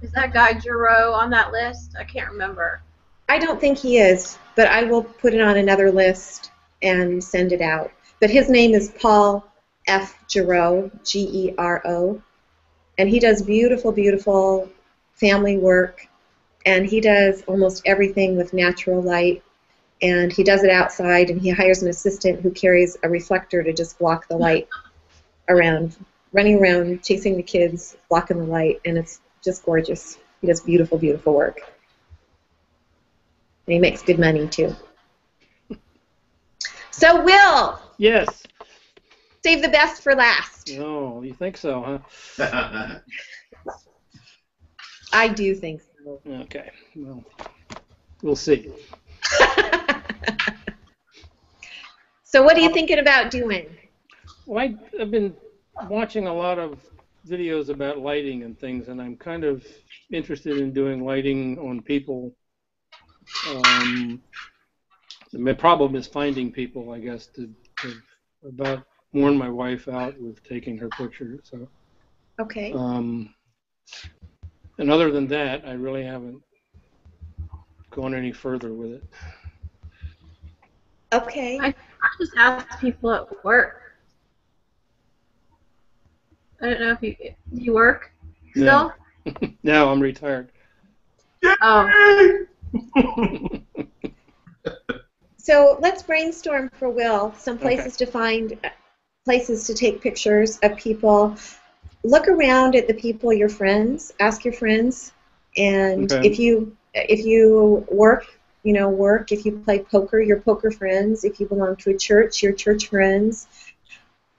Is that guy Giroux on that list? I can't remember. I don't think he is, but I will put it on another list and send it out. But his name is Paul F. Giroux, G-E-R-O, and he does beautiful, beautiful family work, and he does almost everything with natural light, and he does it outside, and he hires an assistant who carries a reflector to just block the light around, running around, chasing the kids, blocking the light, and it's just gorgeous. He does beautiful, beautiful work. And he makes good money, too. So, Will. Yes. Save the best for last. Oh, you think so, huh? I do think so. Okay. Well, we'll see. So what are you thinking about doing? Well, I've been watching a lot of videos about lighting and things, and I'm kind of interested in doing lighting on people. My problem is finding people, I guess, to about worn my wife out with taking her pictures. So. Okay. And other than that, I really haven't gone any further with it. Okay. I just ask people at work. I don't know if you work still? No. No, I'm retired. Oh. So let's brainstorm for Will some places to find, places to take pictures of people. Look around at the people, your friends. Ask your friends, and if you work, work. If you play poker, your poker friends. If you belong to a church, your church friends.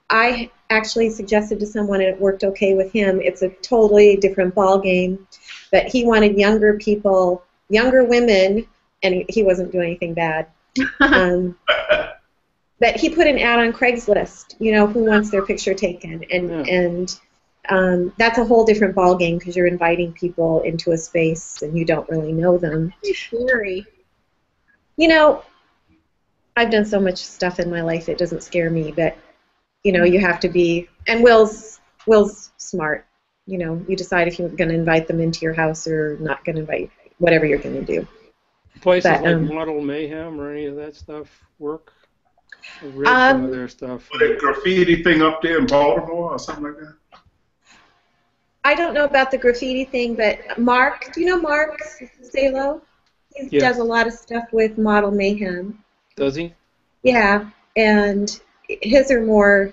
I actually suggested to someone, and it worked okay with him. It's a totally different ball game, but he wanted younger people, younger women, and he wasn't doing anything bad. But he put an ad on Craigslist, who wants their picture taken, and that's a whole different ball game because you're inviting people into a space and you don't really know them. It's scary. I've done so much stuff in my life it doesn't scare me, but you have to be, and Will's smart. You decide if you're going to invite them into your house or not going to invite, whatever you're going to do. Places like Model Mayhem or any of that stuff work? I've read some of their stuff. The graffiti thing up there in Baltimore or something like that? I don't know about the graffiti thing, but Mark, do you know Mark Salo? He does a lot of stuff with Model Mayhem. Does he? Yeah, and his are more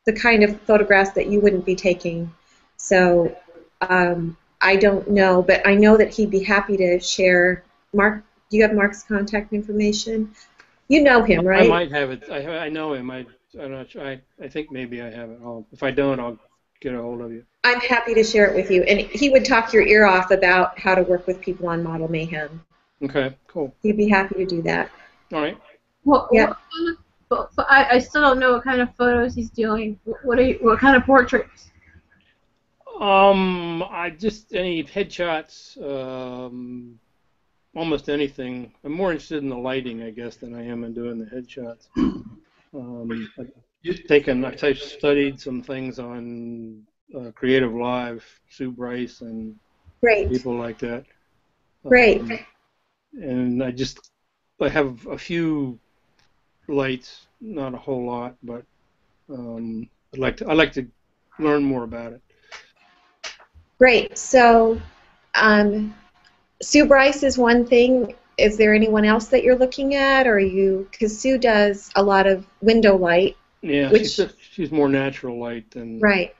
the kind of photographs that you wouldn't be taking. So I don't know, but I know that he'd be happy to share. Mark, do you have Mark's contact information? You know him, right? I might have it. I know him. I'm not sure. I think maybe I have it. If I don't, I'll get a hold of you. I'm happy to share it with you. And he would talk your ear off about how to work with people on Model Mayhem. Okay, cool. He'd be happy to do that. All right. Yeah. I still don't know what kind of photos he's doing. What kind of portraits? I just any headshots, almost anything. I'm more interested in the lighting, I guess, than I am in doing the headshots. I've studied some things on Creative Live, Sue Bryce and Great. people like that. Great. And I have a few lights, not a whole lot, but I'd like to learn more about it. Great. So, Sue Bryce is one thing. Is there anyone else that you're looking at, or because Sue does a lot of window light? Yeah, she's more natural light than. Right.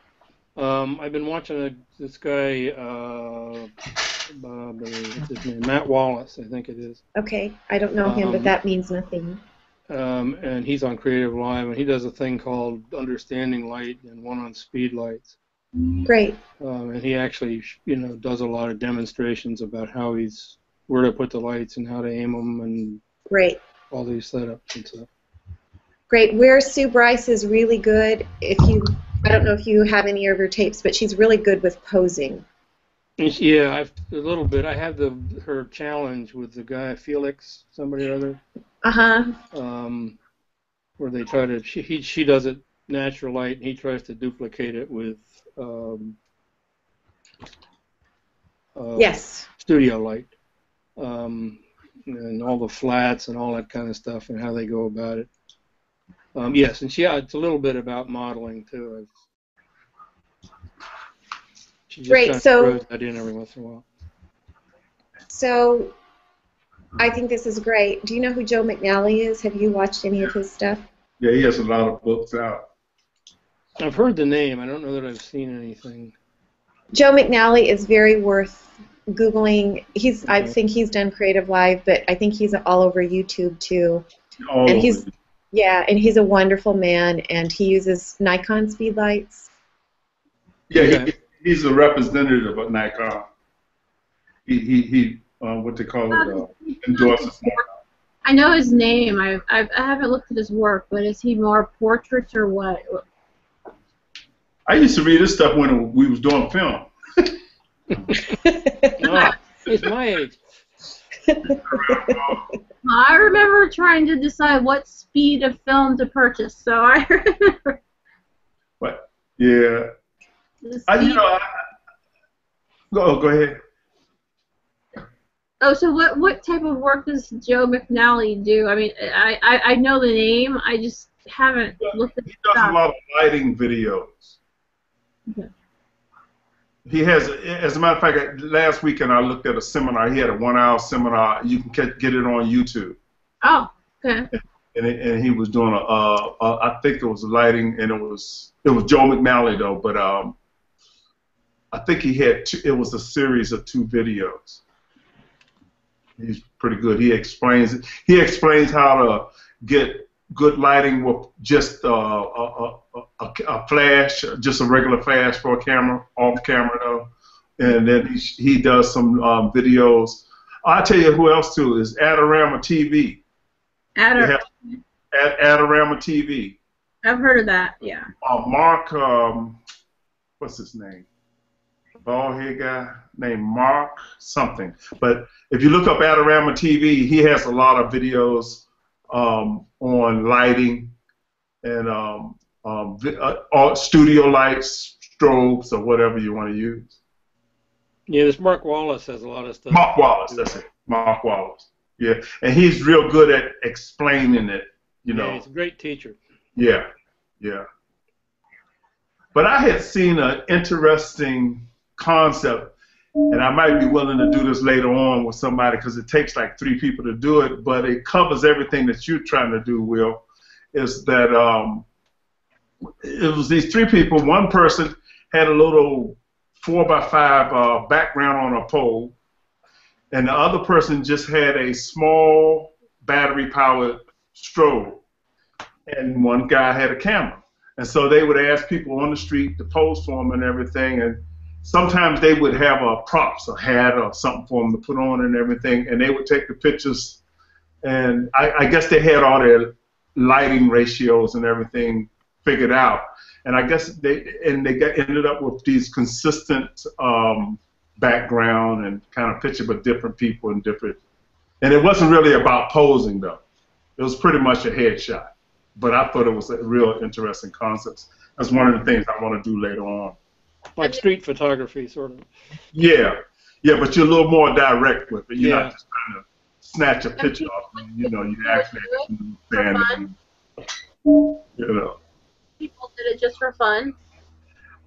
I've been watching this guy, what's his name? Matt Wallace, I think it is. Okay, I don't know him, but that means nothing. And he's on Creative Live, and he does a thing called Understanding Light and one on speed lights. Great. And he actually, does a lot of demonstrations about where to put the lights and how to aim them and great. All these setups and stuff. Great. Where Sue Bryce is really good, I don't know if you have any of her tapes, but she's really good with posing. Yeah, a little bit. I have her challenge with the guy Felix, somebody or other. Where they try to, she does it natural light, and he tries to duplicate it with yes. Studio light, and all the flats and all that kind of stuff, and how they go about it. Yes, and it's a little bit about modeling too. She just Great. kind of So throws that in every once in a while. So, I think this is great. Do you know who Joe McNally is? Have you watched any of his stuff? Yeah, he has a lot of books out. I've heard the name. I don't know that I've seen anything. Joe McNally is very worth Googling. I think he's done Creative Live, but I think he's all over YouTube too. And he's a wonderful man, and he uses Nikon speed lights. Yeah, he's a representative of Nikon. He what they call it, endorses Nikon. I know his name. I haven't looked at his work, but is he more portraits or what? I used to read his stuff when we was doing film. Oh, he's my age. I remember trying to decide what speed of film to purchase, so I remember. But yeah, go ahead. Oh, so what type of work does Joe McNally do? I mean, I know the name. I just haven't looked at the stuff. He does a lot of lighting videos. Okay. He has, as a matter of fact, last weekend I looked at a seminar. He had a 1-hour seminar. You can get it on YouTube. Oh, okay. And he was doing I think it was lighting, and it was Joe McNally though. But I think he had it was a series of 2 videos. He's pretty good. He explains how to get good lighting with just a flash, just a regular flash for a camera, off camera though. And then he does some videos. I'll tell you who else too is Adorama TV. Adorama TV. I've heard of that. Yeah. Mark, what's his name? Bald head guy named Mark something. But if you look up Adorama TV, he has a lot of videos on lighting and studio lights, strobes, or whatever you want to use. Yeah, this Mark Wallace has a lot of stuff. Mark Wallace, that's it. Mark Wallace. Yeah, and he's real good at explaining it. Yeah, he's a great teacher. Yeah. But I had seen an interesting concept, and I might be willing to do this later on with somebody because it takes like 3 people to do it, but it covers everything that you're trying to do, Will, is that it was these 3 people. One person had a little 4x5 background on a pole, and the other person just had a small battery-powered strobe, and one guy had a camera. And so they would ask people on the street to pose for them and everything, and sometimes they would have props, a hat or something for them to put on and everything, and they would take the pictures and I guess they had all their lighting ratios and everything figured out. And I guess ended up with these consistent background and kind of picture, but different people and different. And it wasn't really about posing though. It was pretty much a headshot. But I thought it was a real interesting concept. That's one of the things I want to do later on. Like street photography, sort of. Yeah, but you're a little more direct with it. You're Yeah. not just trying to snatch a picture off. You know, you actually stand. You know. People did it just for fun.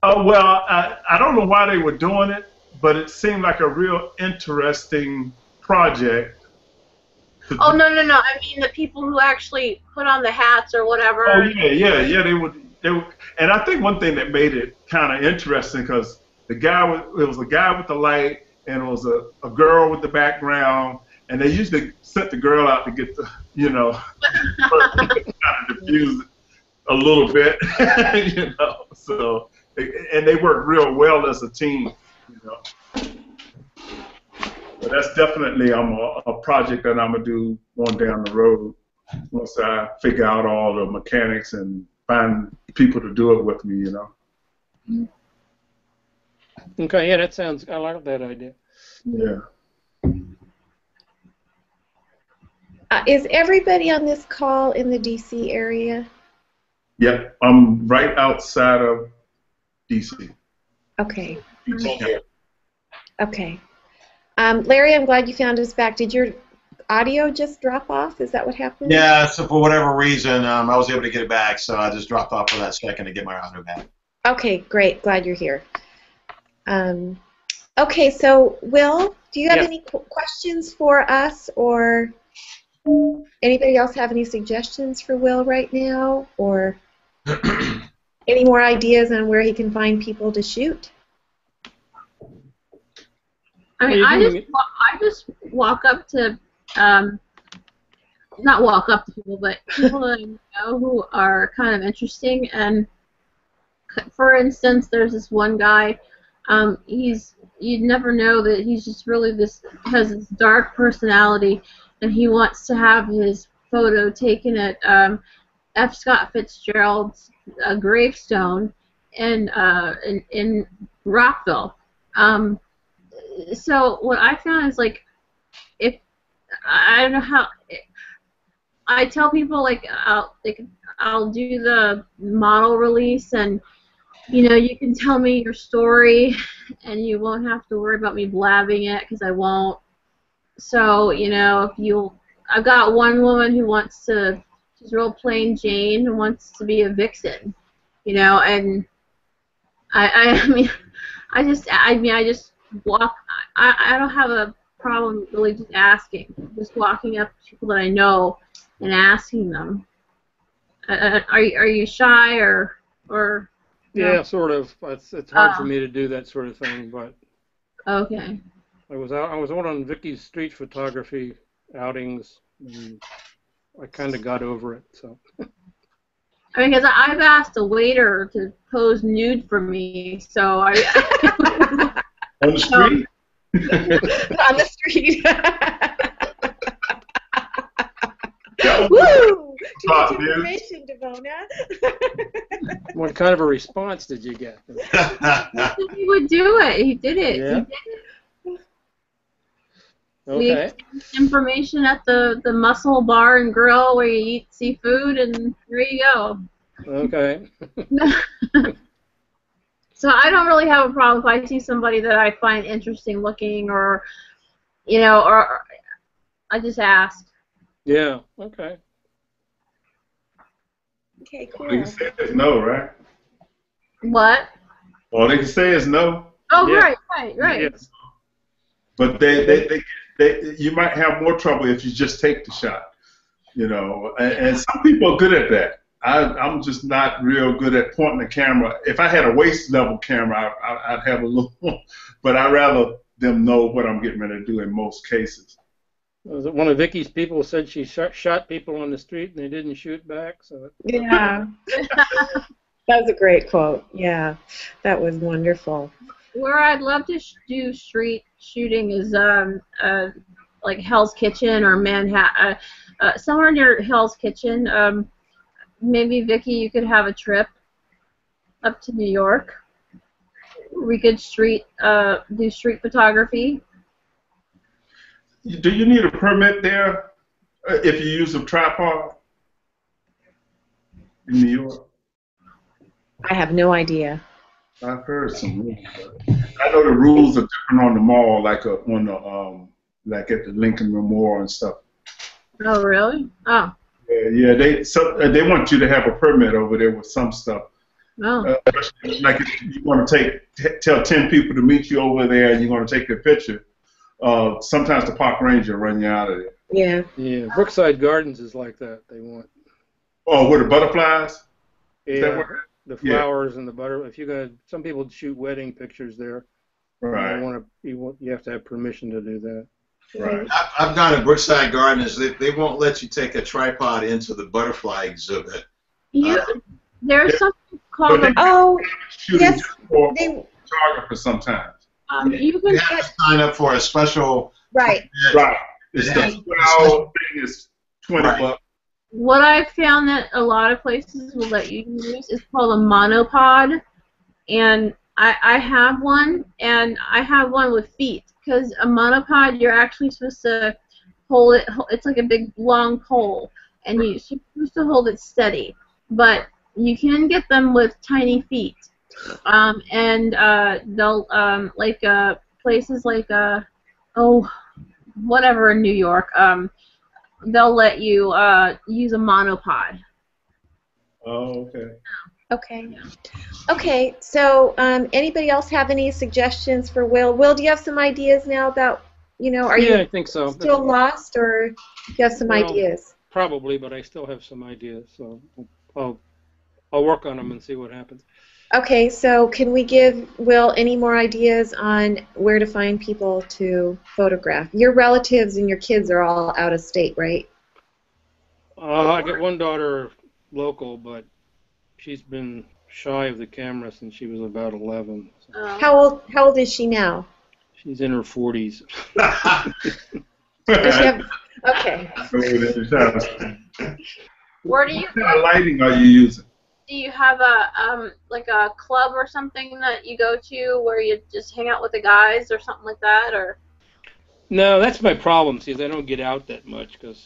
Oh well, I don't know why they were doing it, but it seemed like a real interesting project. Oh no! I mean the people who actually put on the hats or whatever. Oh yeah. They would, and I think one thing that made it kind of interesting because it was a guy with the light and it was a girl with the background, and they usually sent the girl out to get the, kind of diffuse it a little bit, So, and they worked real well as a team, But that's definitely a project that I'm gonna do on down the road once I figure out all the mechanics and find people to do it with me, Okay, yeah, that sounds. I like that idea. Yeah. Is everybody on this call in the DC area? Yep, I'm right outside of DC. Okay. DC. Okay. Larry, I'm glad you found us back. Did your audio just drop off? Is that what happened? Yeah, so for whatever reason, I was able to get it back, so I just dropped off for that second to get my audio back. Okay, great. Glad you're here. Okay, so Will, do you have any questions for us, or anybody else have any suggestions for Will right now, or any more ideas on where he can find people to shoot? I mean, I just walk up to, not walk up to people, but people that I know who are kind of interesting. And for instance, there's this one guy. You'd never know that he's just really has this dark personality, and he wants to have his photo taken at F. Scott Fitzgerald's gravestone in Rockville. So what I found is, like, if I don't know how, I tell people, like, I'll do the model release, and you can tell me your story, and you won't have to worry about me blabbing it, because I won't. So I've got one woman who she's real plain Jane, and wants to be a vixen, and I just walk. I don't have a problem really just asking, just walking up to people that I know and asking them. Are you shy or? Yeah, sort of. It's hard for me to do that sort of thing, but. Okay. I was out on Vicky's street photography outings, and I kind of got over it. So. I mean, because I've asked a waiter to pose nude for me, so I. On the street? On the street. Woo! Too much information, Devona. What kind of a response did you get? He would do it. He did it. Yeah. He did it. Okay. We information at the Mussel Bar and Grill where you eat seafood, and there you go. Okay. So I don't really have a problem if I see somebody that I find interesting looking, or or I just ask. Yeah. Okay. Okay, cool. All they can say is no, right? What? All they can say is no. Oh, Yeah. right. Yes. But you might have more trouble if you just take the shot, And some people are good at that. I'm just not real good at pointing the camera. If I had a waist level camera, I'd have a little, but I'd rather them know what I'm getting ready to do in most cases. Was it one of Vicky's people said she shot people on the street and they didn't shoot back? So. Yeah. That was a great quote. Yeah, that was wonderful. Where I'd love to do street shooting is like Hell's Kitchen or Manhattan, somewhere near Hell's Kitchen. Maybe Vicky, you could have a trip up to New York. We could do street photography. Do you need a permit there if you use a tripod in New York? I have no idea. I've heard some rules. I know the rules are different on the mall, like on the like at the Lincoln Memorial and stuff. Oh, really? Oh. Yeah, they want you to have a permit over there with some stuff. Oh. Like if you want to tell 10 people to meet you over there and you're going to take a picture. Sometimes the park ranger run you out of there. Yeah. Yeah, Brookside Gardens is like that. They want. Oh, with the butterflies? Yeah, the flowers and the butter. If you're gonna, some people shoot wedding pictures there. Right. You have to have permission to do that. Right. I've gone to Brookside Gardens. They won't let you take a tripod into the butterfly exhibit. There's something called yes, for photographers sometimes. You can have to sign up for a special. Right. Right. It's the 12 thing is $20. What I've found that a lot of places will let you use is called a monopod, and I have one, and I have one with feet, because a monopod you're actually supposed to hold it. It's like a big long pole, and you're supposed to hold it steady. But you can get them with tiny feet, and they'll like places like whatever in New York. They'll let you use a monopod. Oh, okay. Okay. Okay, so anybody else have any suggestions for Will? Will, do you have some ideas now about, are you I think so. still lost, or do you have some ideas? Probably, but I still have some ideas, so I'll work on them and see what happens. Okay, so can we give Will any more ideas on where to find people to photograph? Your relatives and your kids are all out of state, right? I got one daughter local, but she's been shy of the camera since she was about 11. So. How old is she now? She's in her 40s. Does she have, okay. Where do you? What kind of lighting are you using? Do you have a like a club or something that you go to where you just hang out with the guys or something like that, or? No, that's my problem. See, I don't get out that much because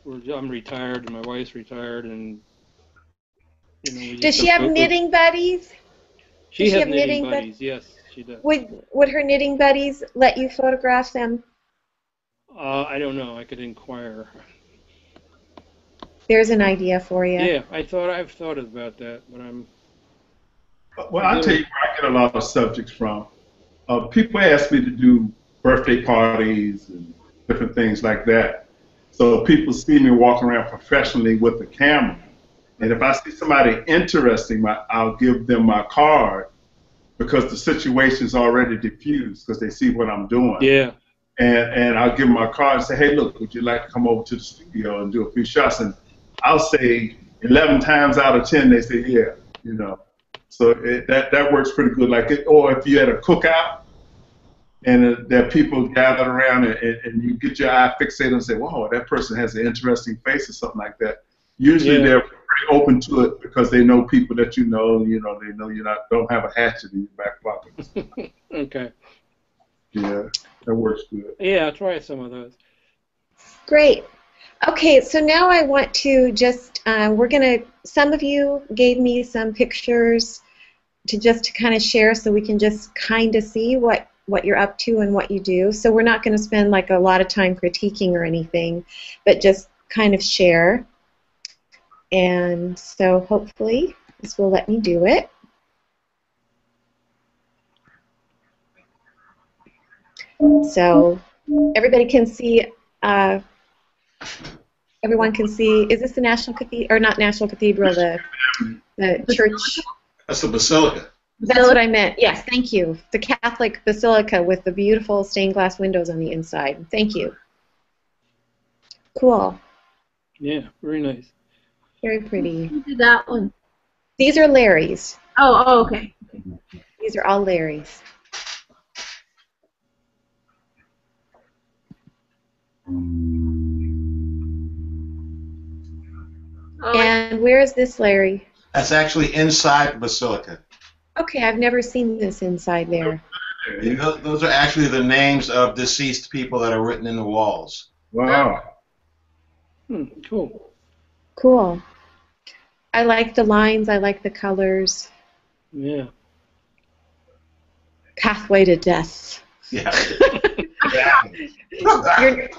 I'm retired and my wife's retired, and does she have knitting buddies? She has knitting buddies. Yes, she does. Would her knitting buddies let you photograph them? I don't know. I could inquire. There's an idea for you. Yeah, I've thought about that, but I'm. Well, I'll tell you where I get a lot of subjects from. People ask me to do birthday parties and different things like that. So people see me walking around professionally with the camera. And if I see somebody interesting, I'll give them my card because the situation's already diffused because they see what I'm doing. Yeah. And I'll give them my card and say, hey, look, would you like to come over to the studio and do a few shots? And I'll say 11 times out of 10, they say, yeah, So that works pretty good. Or if you had a cookout and there are people gathered around and you get your eye fixated and say, whoa, that person has an interesting face or something like that. Usually they're pretty open to it because they know people that they know you don't have a hatchet in your back pocket. Okay. Yeah, that works good. Yeah, I'll try some of those. Great. Okay, so now I want to just, some of you gave me some pictures to kind of share so we can just kind of see what you're up to and what you do. So we're not going to spend like a lot of time critiquing or anything, but just kind of share. And so hopefully this will let me do it. So everybody can see, everyone can see, is this the National Cathedral, or not National Cathedral, the church? That's the Basilica. That's what I meant. Yes, thank you. The Catholic Basilica with the beautiful stained glass windows on the inside. Thank you. Cool. Yeah, very nice. Very pretty. Who did that one? These are Larry's. Oh, okay. These are all Larry's. Oh, And where is this, Larry? That's actually inside the basilica. Okay, I've never seen this inside there. Those are actually the names of deceased people that are written in the walls. Wow. Cool. Cool. I like the lines. I like the colors. Yeah. Pathway to death. Yeah. Exactly.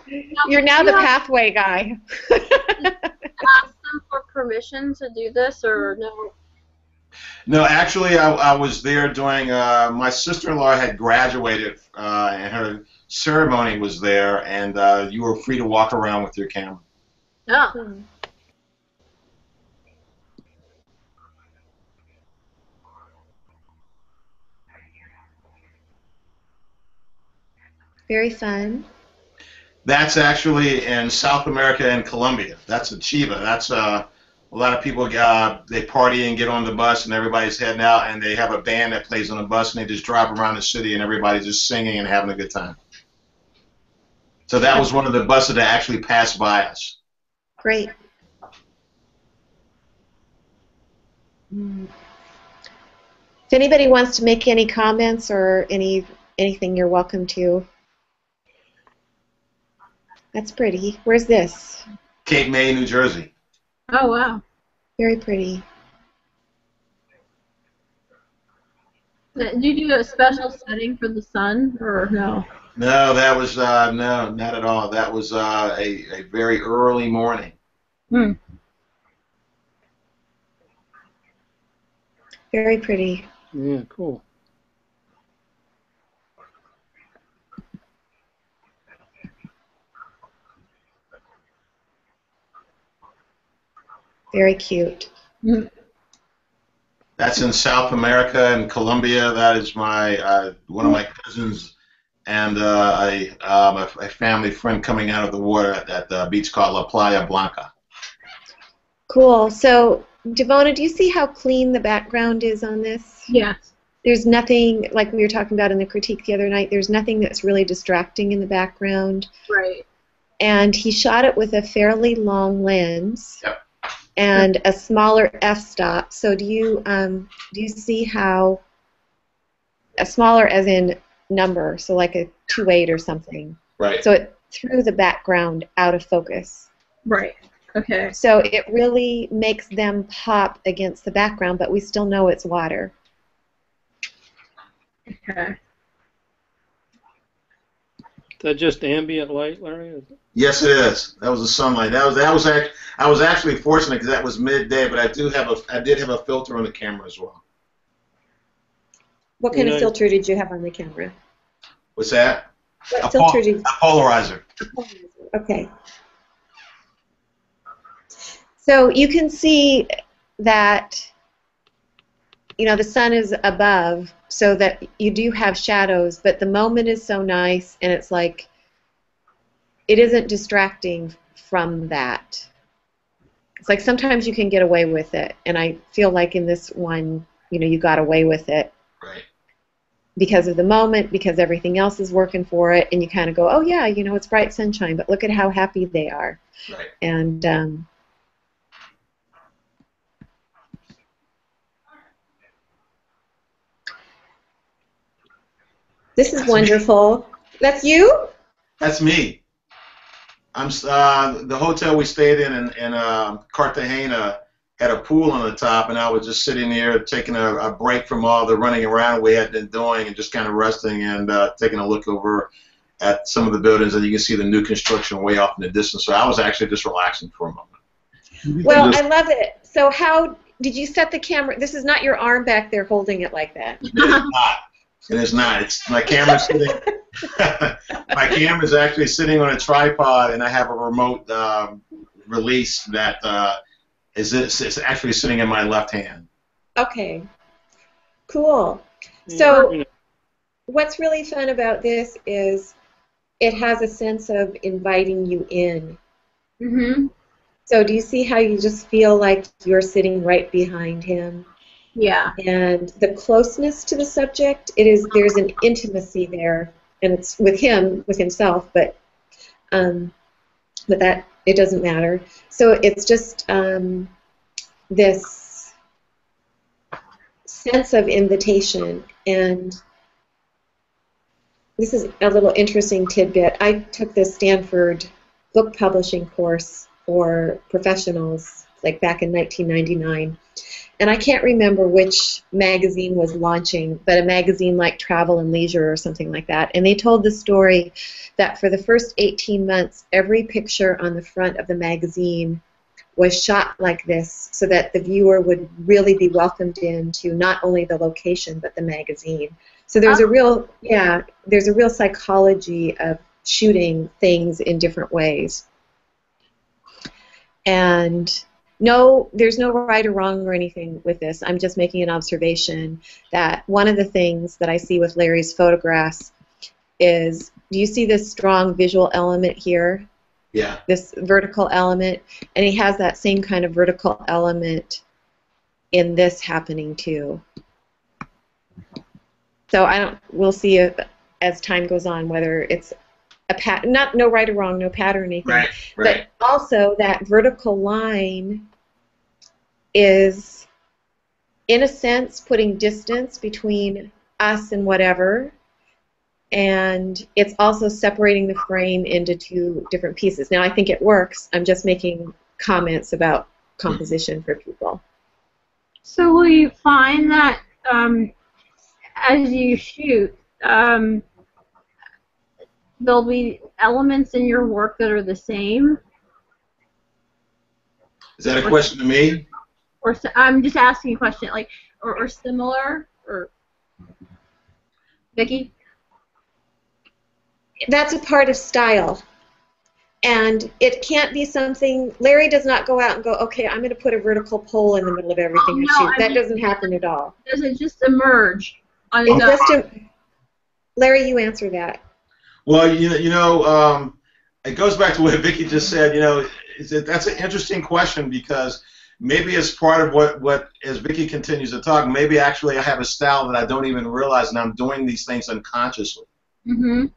You're now the pathway guy. ask them for permission to do this, or no? No, actually, I was there during my sister-in-law had graduated, and her ceremony was there, and you were free to walk around with your camera. Oh. Very fun. That's actually in South America and Colombia. That's a Chiva. That's a lot of people they party and get on the bus, and everybody's heading out, and they have a band that plays on the bus, and they just drive around the city, and everybody's just singing and having a good time. So that was one of the buses that actually passed by us. Great. If anybody wants to make any comments or anything, you're welcome to. That's pretty. Where's this? Cape May, New Jersey. Oh, wow. Very pretty. Did you do a special setting for the sun, or no? No, that was no, not at all. That was a very early morning. Very pretty. Yeah, cool. Very cute. That's in South America and Colombia. That is my one of my cousins and a family friend coming out of the water at the beach called La Playa Blanca. Cool. So, Devona, do you see how clean the background is on this? Yes. There's nothing, like we were talking about in the critique the other night, there's nothing that's really distracting in the background. Right. And he shot it with a fairly long lens. Yep. And a smaller f-stop. So do you see how a smaller as in number, so like a 2.8 or something. Right. So it threw the background out of focus. Right. Okay. So it really makes them pop against the background, but we still know it's water. Okay. Is that just ambient light, Larry? Yes, it is. That was the sunlight. I was actually fortunate because that was midday, but I did have a filter on the camera as well. What kind of Nice. filter did you have on the camera? What's that? What filter did you? A polarizer. Okay. So you can see that, you know, the sun is above, so that you do have shadows, but the moment is so nice, and it's like, it isn't distracting from that. It's like sometimes you can get away with it, and I feel like in this one, you know, you got away with it. Right. Because of the moment, because everything else is working for it, and you kind of go, oh yeah, you know, it's bright sunshine, but look at how happy they are. Right. And this is wonderful. That's you? That's me. I'm the hotel we stayed in Cartagena had a pool on the top, and I was just sitting there taking a break from all the running around we had been doing, and just kind of resting and taking a look over at some of the buildings, and you can see the new construction way off in the distance. So I was actually just relaxing for a moment. Well, I love it. So how did you set the camera? This is not your arm back there holding it like that. It is not. It is not. It's my camera's sitting. My camera's actually sitting on a tripod, and I have a remote release that is actually sitting in my left hand. Okay. Cool. So what's really fun about this is it has a sense of inviting you in. Mm-hmm. So do you see how you just feel like you're sitting right behind him? Yeah. And the closeness to the subject, there's an intimacy there, and it's with him, with himself, but but that it doesn't matter. So it's just this sense of invitation. And this is a little interesting tidbit. I took this Stanford book publishing course for professionals, like back in 1999. And I can't remember which magazine was launching, but a magazine like Travel and Leisure or something like that. And they told the story that for the first 18 months, every picture on the front of the magazine was shot like this so that the viewer would really be welcomed into not only the location but the magazine. So there's a real, there's a real psychology of shooting things in different ways. And no, there's no right or wrong or anything with this. I'm just making an observation that one of the things that I see with Larry's photographs is, do you see this strong visual element here? Yeah. This vertical element, and he has that same kind of vertical element in this happening too. So we'll see if, as time goes on, whether it's a pattern, no right or wrong, no pattern or anything. Right. But also that vertical line is, in a sense, putting distance between us and whatever, and it's also separating the frame into two different pieces. Now, I think it works. I'm just making comments about composition for people. So will you find that as you shoot, there'll be elements in your work that are the same? Is that a question to me? Or I'm just asking a question, like, or similar, or Vicki? That's a part of style. And it can't be something, Larry does not go out and go, okay, I'm going to put a vertical pole in the middle of everything I shoot. That doesn't happen at all. Does it just emerge on its own? Larry, you answer that. Well, it goes back to what Vicki just said. That's an interesting question, because maybe as part of what as Vicki continues to talk, maybe actually I have a style that I don't even realize, and I'm doing these things unconsciously. Mm-hmm.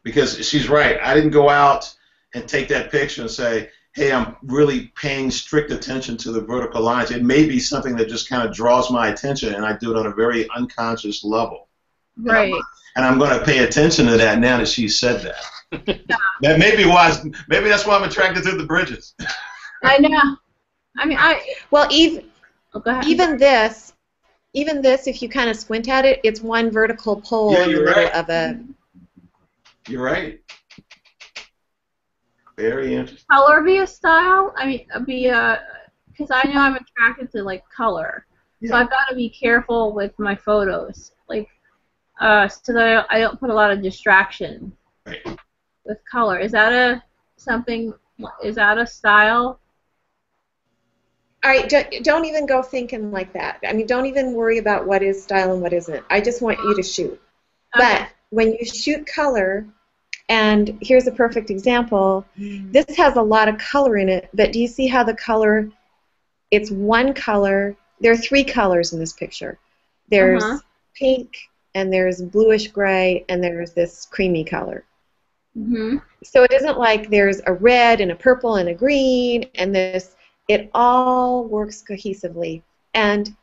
Because she's right. I didn't go out and take that picture and say, hey, I'm really paying strict attention to the vertical lines. It may be something that just kind of draws my attention, and I do it on a very unconscious level. Right. And I'm going to pay attention to that now that she said that. That may be why. Maybe that's why I'm attracted to the bridges. I know. I mean, well, go ahead. even this, if you kind of squint at it, it's one vertical pole in the middle of a. You're right. Very interesting. Color be a style? I mean, because I know I'm attracted to like color, so I've got to be careful with my photos, like, so that I don't put a lot of distraction with color. Is that Is that a style? All right, don't even go thinking like that. I mean, don't even worry about what is style and what isn't. I just want you to shoot. Okay. But when you shoot color, and here's a perfect example, this has a lot of color in it, but do you see how the color, it's one color, there are three colors in this picture. There's pink, and there's bluish gray, and there's this creamy color. Mm-hmm. So it isn't like there's a red and a purple and a green and this. It all works cohesively. And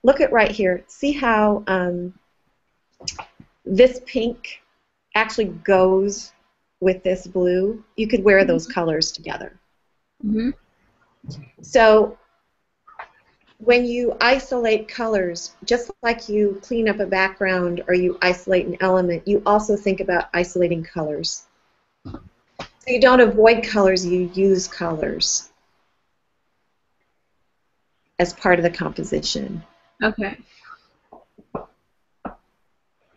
look at right here. See how this pink actually goes with this blue? You could wear those colors together. Mm-hmm. So when you isolate colors, just like you clean up a background or you isolate an element, you also think about isolating colors. So you don't avoid colors, you use colors as part of the composition. Okay.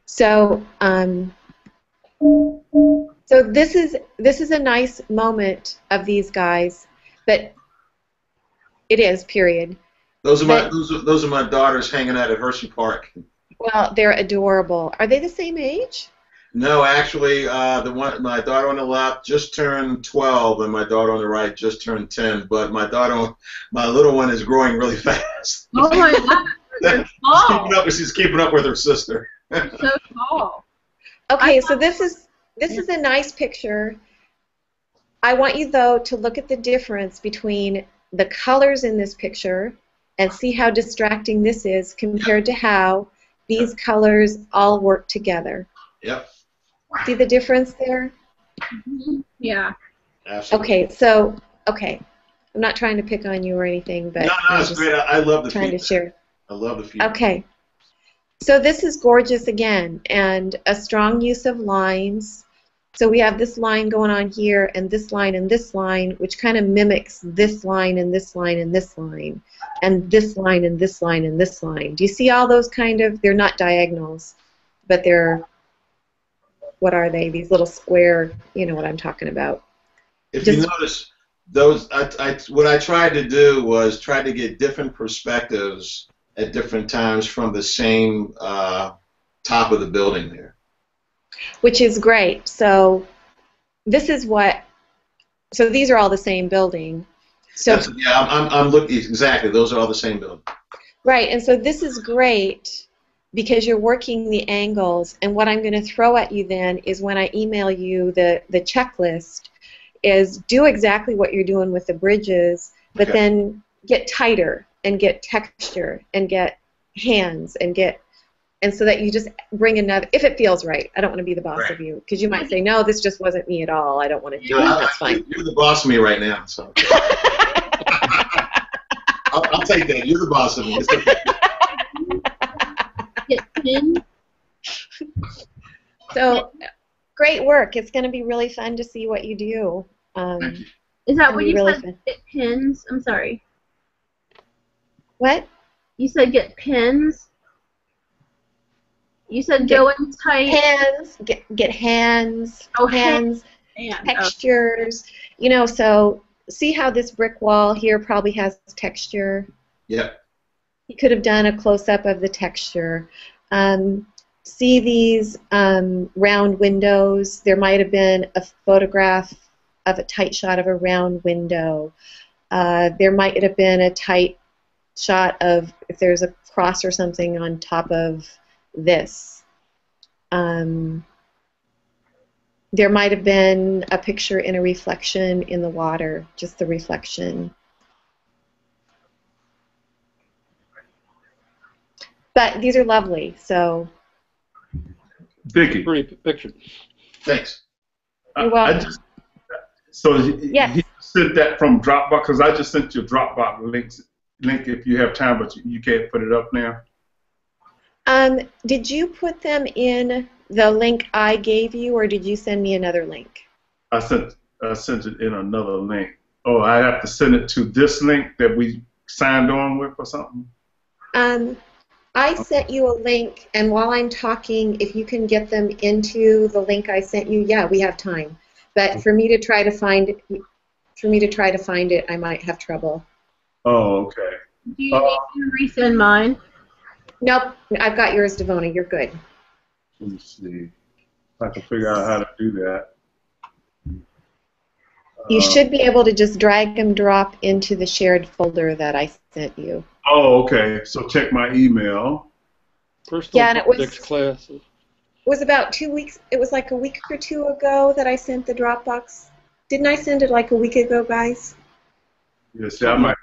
So, so this is a nice moment of these guys, but it is, period. Those are my daughters hanging out at Hershey Park. Well, they're adorable. Are they the same age? No, actually, my daughter on the left just turned 12, and my daughter on the right just turned 10. But my little one is growing really fast. Oh my God! They're tall. She's keeping up with her sister. So tall. Okay, so this is This is a nice picture. I want you, though, to look at the difference between the colors in this picture and see how distracting this is compared to how these colors all work together. Yep. See the difference there? Yeah. Absolutely. Okay, so, okay. I'm not trying to pick on you or anything, but No, I'm it's just great. I love the trying to feedback. share. I love the feedback. Okay. So this is gorgeous again, and a strong use of lines. So we have this line going on here, and this line, which kind of mimics this line and this line and this line, and this line and this line and this line. Do you see all those kind of, they're not diagonals, but they're, what are they? These little square, you know what I'm talking about. If you notice, those, what I tried to do was try to get different perspectives at different times from the same top of the building there. Which is great. So this is what, so these are all the same building. So Yeah, I'm looking, exactly, those are all the same building. right, and so this is great because you're working the angles, and what I'm going to throw at you then is when I email you the checklist is do exactly what you're doing with the bridges, but Okay. then get tighter and get texture and get hands and get, and so that you just bring another, if it feels right. I don't want to be the boss Right. of you because you might say, no, this just wasn't me at all. I don't want to do it. That's fine. You're the boss of me right now, so. I'll take that. You're the boss of me. It's okay. Get pins. So great work. It's going to be really fun to see what you do. Thank you. Is that That'd what be you really said? fun. Get pins? I'm sorry. What? You said get pins? You said Get go in tight. Hands, get hands, Oh, hands, And, textures. You know, so see how this brick wall here probably has texture. Yep. You could have done a close-up of the texture. See these round windows. There might have been a photograph of a tight shot of a round window. There might have been a tight shot of if there's a cross or something on top of this. There might have been a picture in a reflection in the water, just the reflection. But these are lovely, so Vicki, Pretty picture. Thanks. you're welcome. So Yes. he sent that from Dropbox because I just sent you a Dropbox link if you have time, but you can't put it up now. Did you put them in the link I gave you, or did you send me another link? I sent it in another link. Oh, I have to send it to this link that we signed on with or something? I sent you a link, and while I'm talking, if you can get them into the link I sent you, yeah, we have time. But for me to try to find it, I might have trouble. Oh, okay. do you need to resend mine? Nope, I've got yours, Devona. You're good. Let me see. If I can figure out how to do that. You should be able to just drag and drop into the shared folder that I sent you. Oh, okay. So check my email. Personal Yeah, and it was- projects class. It was about 2 weeks. It was like a week or two ago that I sent the Dropbox. Didn't I send it like a week ago, guys? Yeah, see, I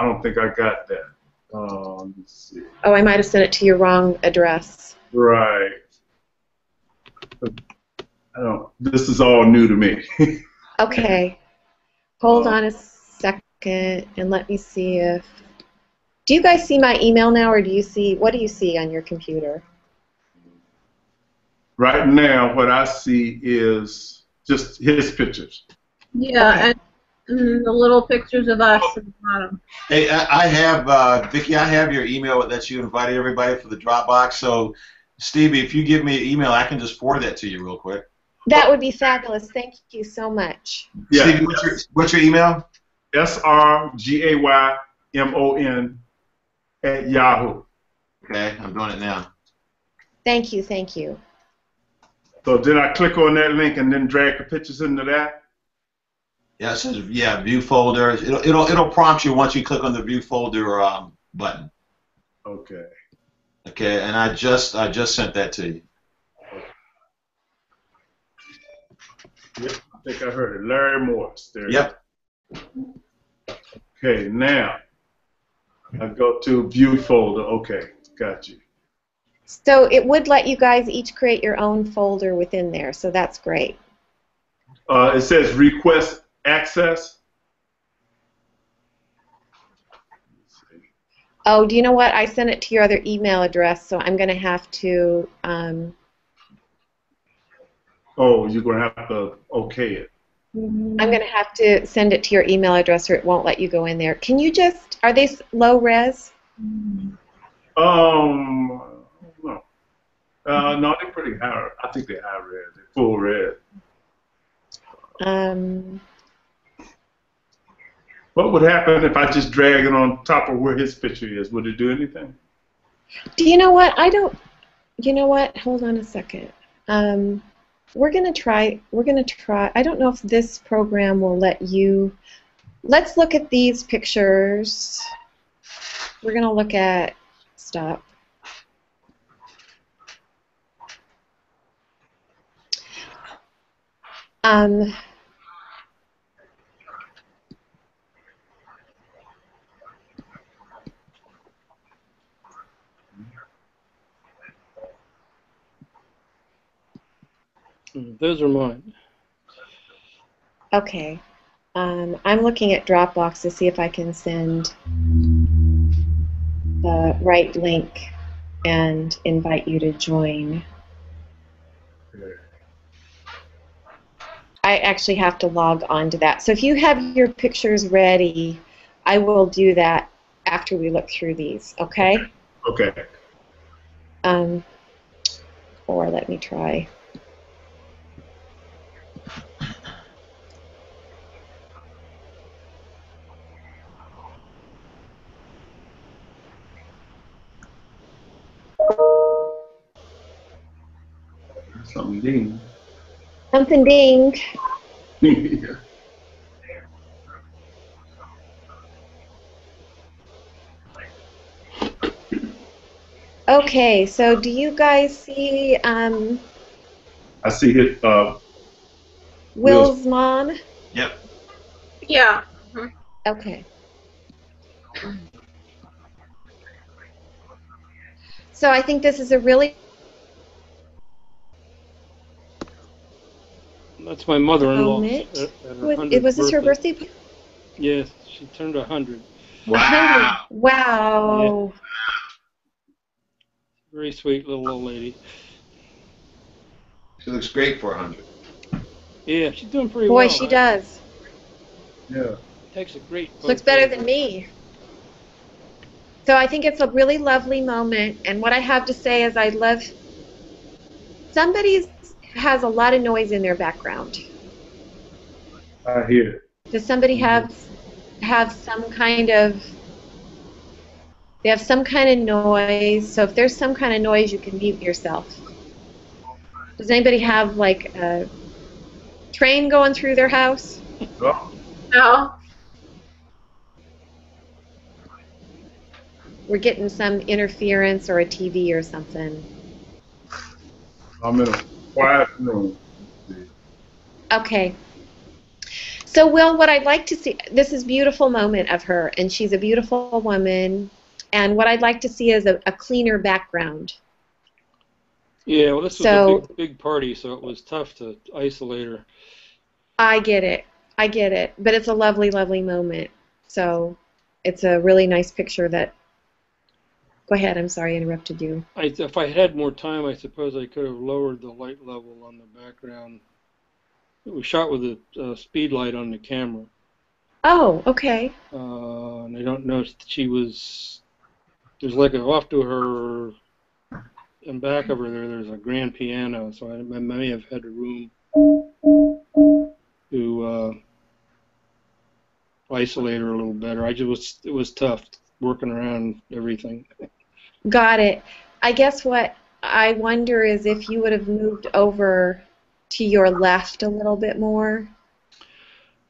don't think I got that. Let me see. Oh, I might have sent it to your wrong address. Right. This is all new to me. Okay. Hold on a second and let me see if... Do you guys see my email now, or what do you see on your computer? Right now, what I see is just his pictures. Yeah, and the little pictures of us at the bottom. Hey, I have, Vicki, I have your email that you invited everybody for the Dropbox. So, Stevie, if you give me an email, I can just forward that to you real quick. That would be fabulous. Thank you so much. Yeah. Stevie, what's your email? SRGAYMON@Yahoo. Okay, I'm doing it now. Thank you, thank you. So then I click on that link and then drag the pictures into that. Yeah, it says view folder. It'll prompt you once you click on the view folder button. Okay. Okay, and I just sent that to you. Yep, I think I heard it. Larry Morris. There. Yep. Okay, now I go to View folder. Okay, got you. So it would let you guys each create your own folder within there, so that's great. It says request access. Oh, do you know what? I sent it to your other email address, so I'm going to have to. Oh, you're going to have to okay it. I'm going to have to send it to your email address, or it won't let you go in there. Can you just? Are they low res? No. No, they're pretty high. I think they're high res. They're full res. What would happen if I just drag it on top of where his picture is? Would it do anything? Do you know what? I don't. You know what? Hold on a second. We're gonna try. I don't know if this program will let you. Let's look at these pictures. We're gonna look at. Stop. Those are mine. Okay. I'm looking at Dropbox to see if I can send the right link and invite you to join. I actually have to log on to that. So if you have your pictures ready, I will do that after we look through these, okay? Okay. Or let me try. Something ding. Something ding. Yeah. Okay, so do you guys see I see it. Will's mom? Yep. Yeah. Okay. So I think this is a really That's my mother-in-law. moment. Was Was this her birthday? Yes, she turned 100. Wow. Wow. Yeah. Very sweet little old lady. She looks great for 100. Yeah, she's doing pretty well. Boy, she does. Yeah. Takes a great photo. Looks better than me. So I think it's a really lovely moment, and what I have to say is I love somebody has a lot of noise in their background. I hear it. Does somebody have some kind of they have some kind of noise? So if there's some kind of noise, you can mute yourself. Does anybody have like a train going through their house? Oh, No. We're getting some interference or a TV or something. I'm in a quiet room. Okay. So, Will, what I'd like to see, this is a beautiful moment of her, and she's a beautiful woman, and what I'd like to see is a cleaner background. Yeah, well, this was So- a big party, so it was tough to isolate her. I get it. But it's a lovely, lovely moment. So it's a really nice picture that... Go ahead, I'm sorry I interrupted you. If I had more time, I suppose I could have lowered the light level on the background. It was shot with a speed light on the camera. Oh, okay. And I don't know if there's like off to her, in back of her there's a grand piano, so I may have had a room to isolate her a little better. It was tough working around everything. Got it. I guess what I wonder is if you would have moved over to your left a little bit more.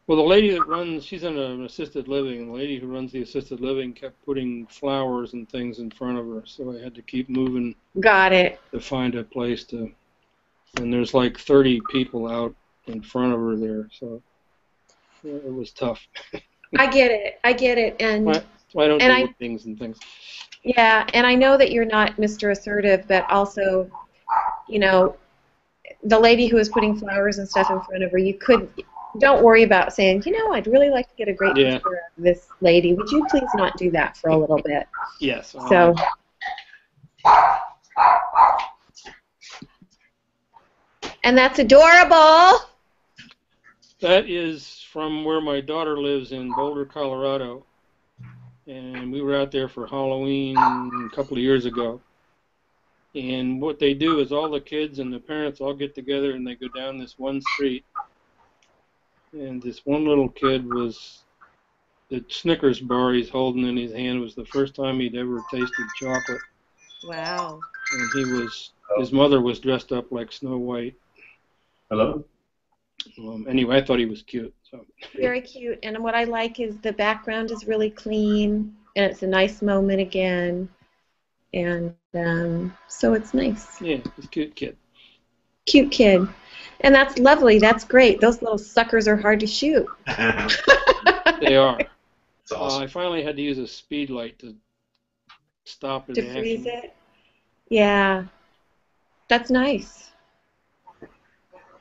Well, the lady that runs, she's in an assisted living, and the lady who runs the assisted living kept putting flowers and things in front of her, so I had to keep moving Got it. to find a place to. And there's like 30 people out in front of her there, so it was tough. I get it, and So I don't and do I things and things. yeah, and I know that you're not Mr. Assertive, but also, you know, the lady who was putting flowers and stuff in front of her, don't worry about saying, you know, I'd really like to get a great Yeah. picture of this lady. Would you please not do that for a little bit? Yes. So. And that's adorable. That is from where my daughter lives in Boulder, Colorado. And we were out there for Halloween a couple of years ago. And what they do is all the kids and the parents all get together and they go down this one street. And this one little kid was, the Snickers bar he's holding in his hand was the first time he'd ever tasted chocolate. Wow. And his mother was dressed up like Snow White. Hello? Anyway, I thought he was cute. So. Very cute. And what I like is the background is really clean, and it's a nice moment again. And so it's nice. Yeah, he's a cute kid. Cute kid. And that's lovely. That's great. Those little suckers are hard to shoot. They are. It's awesome. I finally had to use a speed light to stop it. To freeze it? Yeah. That's nice.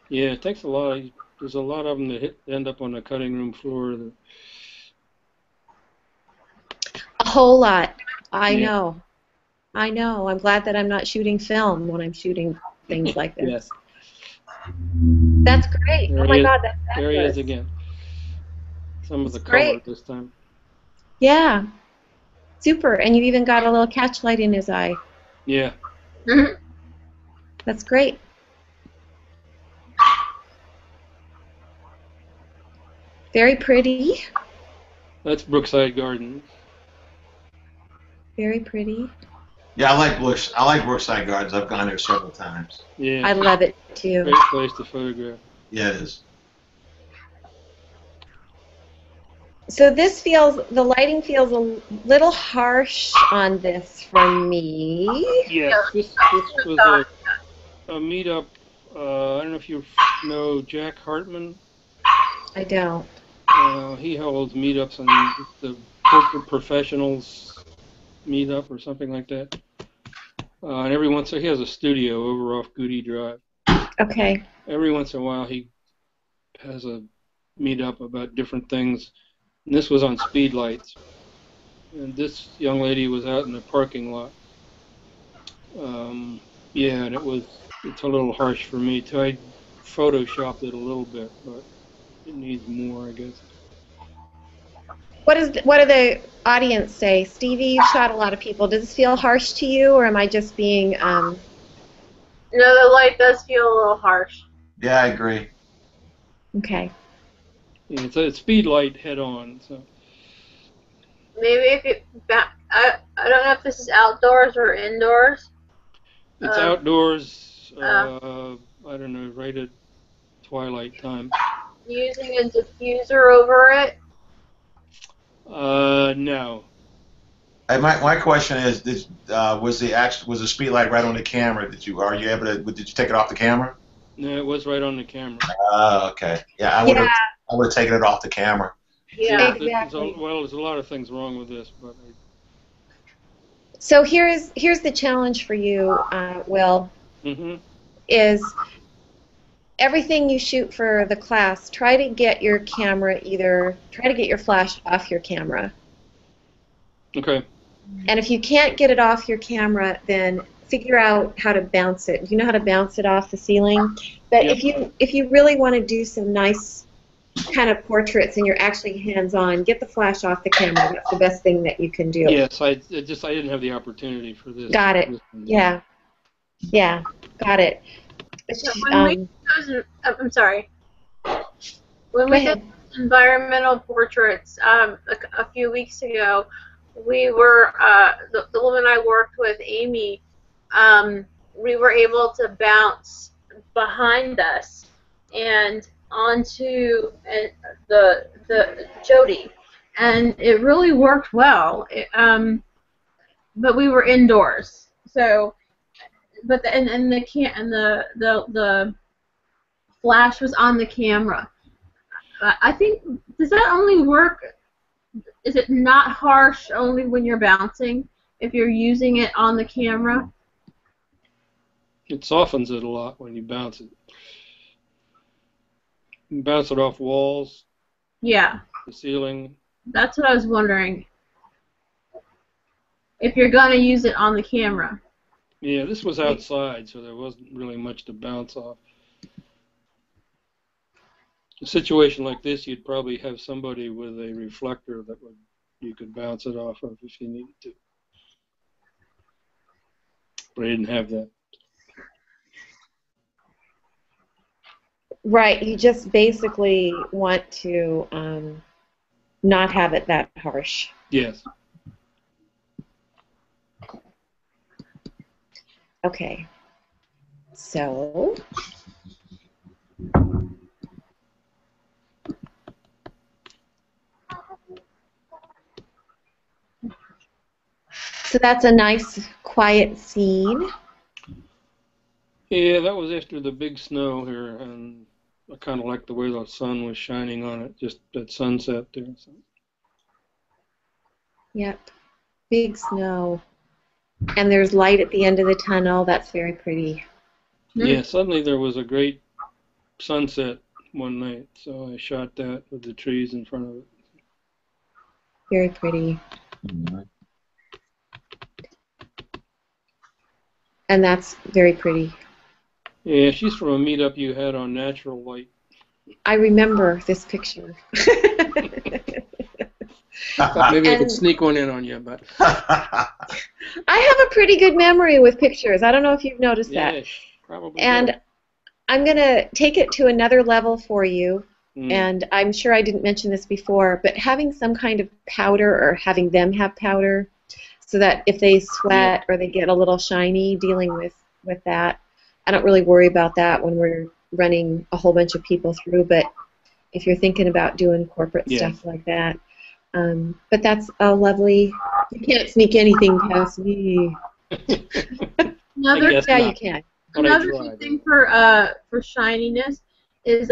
Yeah, it takes a lot. There's a lot of them that end up on the cutting room floor. A whole lot. I Yeah. know. I know. I'm glad that I'm not shooting film when I'm shooting things like this. Yes. That's great. There Oh my he is. God, that's There he fabulous. is again. Some of the That's color great. this time. Yeah. Super. And you even got a little catch light in his eye. Yeah. That's great. Very pretty. That's Brookside Gardens. Very pretty. Yeah, I like Brookside Gardens. I've gone there several times. Yeah. I love it too. Great place to photograph. Yeah, it is. So the lighting feels a little harsh on this for me. Yes. This was a meetup. I don't know if you know Jack Hartman. I don't. He holds meetups on the corporate professionals meetup or something like that. And every once in a while, he has a studio over off Goody Drive. Okay. Every once in a while, he has a meetup about different things. And this was on speed lights. And this young lady was out in the parking lot. Yeah, and it's a little harsh for me too. I photoshopped it a little bit, but it needs more, I guess. What do the audience say? Stevie, you've shot a lot of people. Does this feel harsh to you, or am I just being... No, the light does feel a little harsh. Yeah, I agree. Okay. Yeah, it's a speed light head on. So Maybe if you... I don't know if this is outdoors or indoors. it's outdoors. I don't know, right at twilight time. Using a diffuser over it. No. My question is, was the speed light right on the camera? Did you take it off the camera? No, it was right on the camera. Okay. Yeah, I would have taken it off the camera. Yeah. Exactly. There's a lot of things wrong with this, but So here's the challenge for you, Will, is everything you shoot for the class, try to get your flash off your camera. okay. And if you can't get it off your camera, then figure out how to bounce it. Do you know how to bounce it off the ceiling? But Yep. if you really want to do some nice kind of portraits and you're actually hands-on, get the flash off the camera. That's the best thing that you can do. Yes, I didn't have the opportunity for this. Got it. Yeah. Yeah. Got it. So when I'm sorry. When Go we ahead. did environmental portraits a few weeks ago, we were the woman I worked with, Amy. We were able to bounce behind us and onto the Jody, and it really worked well. But we were indoors, so. But the flash was on the camera. I think, does that only work? Is it not harsh only when you're bouncing? If you're using it on the camera? It softens it a lot when you bounce it. You bounce it off walls, Yeah, the ceiling. that's what I was wondering. If you're going to use it on the camera. Yeah, this was outside, so there wasn't really much to bounce off. A situation like this, you'd probably have somebody with a reflector that you could bounce it off of if you needed to. But I didn't have that. Right. You just basically want to not have it that harsh. Yes. Okay. So. So that's a nice, quiet scene. Yeah, that was after the big snow here, and I kind of liked the way the sun was shining on it, just at sunset there. So. Yep. Big snow. And there's light at the end of the tunnel. That's very pretty. Yeah, suddenly there was a great sunset one night, so I shot that with the trees in front of it. Very pretty. And that's very pretty. Yeah, she's from a meetup you had on Natural Light. I remember this picture. Maybe I could sneak one in on you, but I have a pretty good memory with pictures. I don't know if you've noticed that. yeah, probably. And do. I'm going to take it to another level for you. And I'm sure I didn't mention this before, but having some kind of powder or having them have powder so that if they sweat or they get a little shiny, dealing with that. I don't really worry about that when we're running a whole bunch of people through, but if you're thinking about doing corporate stuff like that. But that's a lovely, you can't sneak anything past me. Another, yeah, you can. Another good thing for shininess is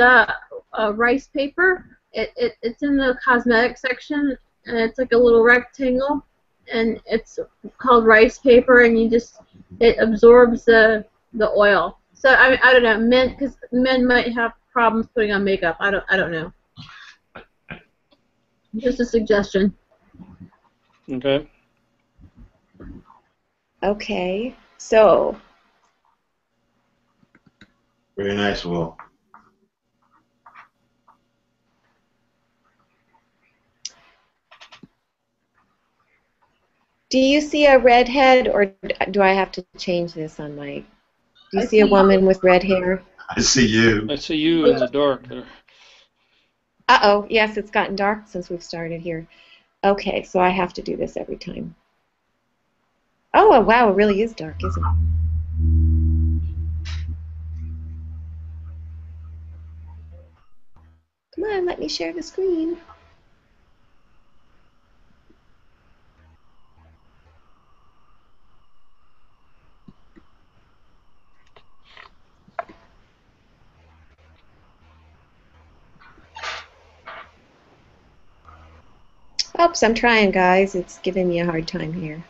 rice paper. It's in the cosmetic section, and it's like a little rectangle, and it's called rice paper, and it absorbs the oil. So I don't know, because men might have problems putting on makeup. I don't know. Just a suggestion. Okay. Okay, so. Very nice, Will. Do you see a redhead, or do I have to change this on my? Do you see a woman with red hair? I see you. I see you in the dark there. Uh-oh, yes, it's gotten dark since we've started here. Okay, so I have to do this every time. Oh, wow, it really is dark, isn't it? Come on, let me share the screen. Oops, I'm trying, guys. It's giving me a hard time here.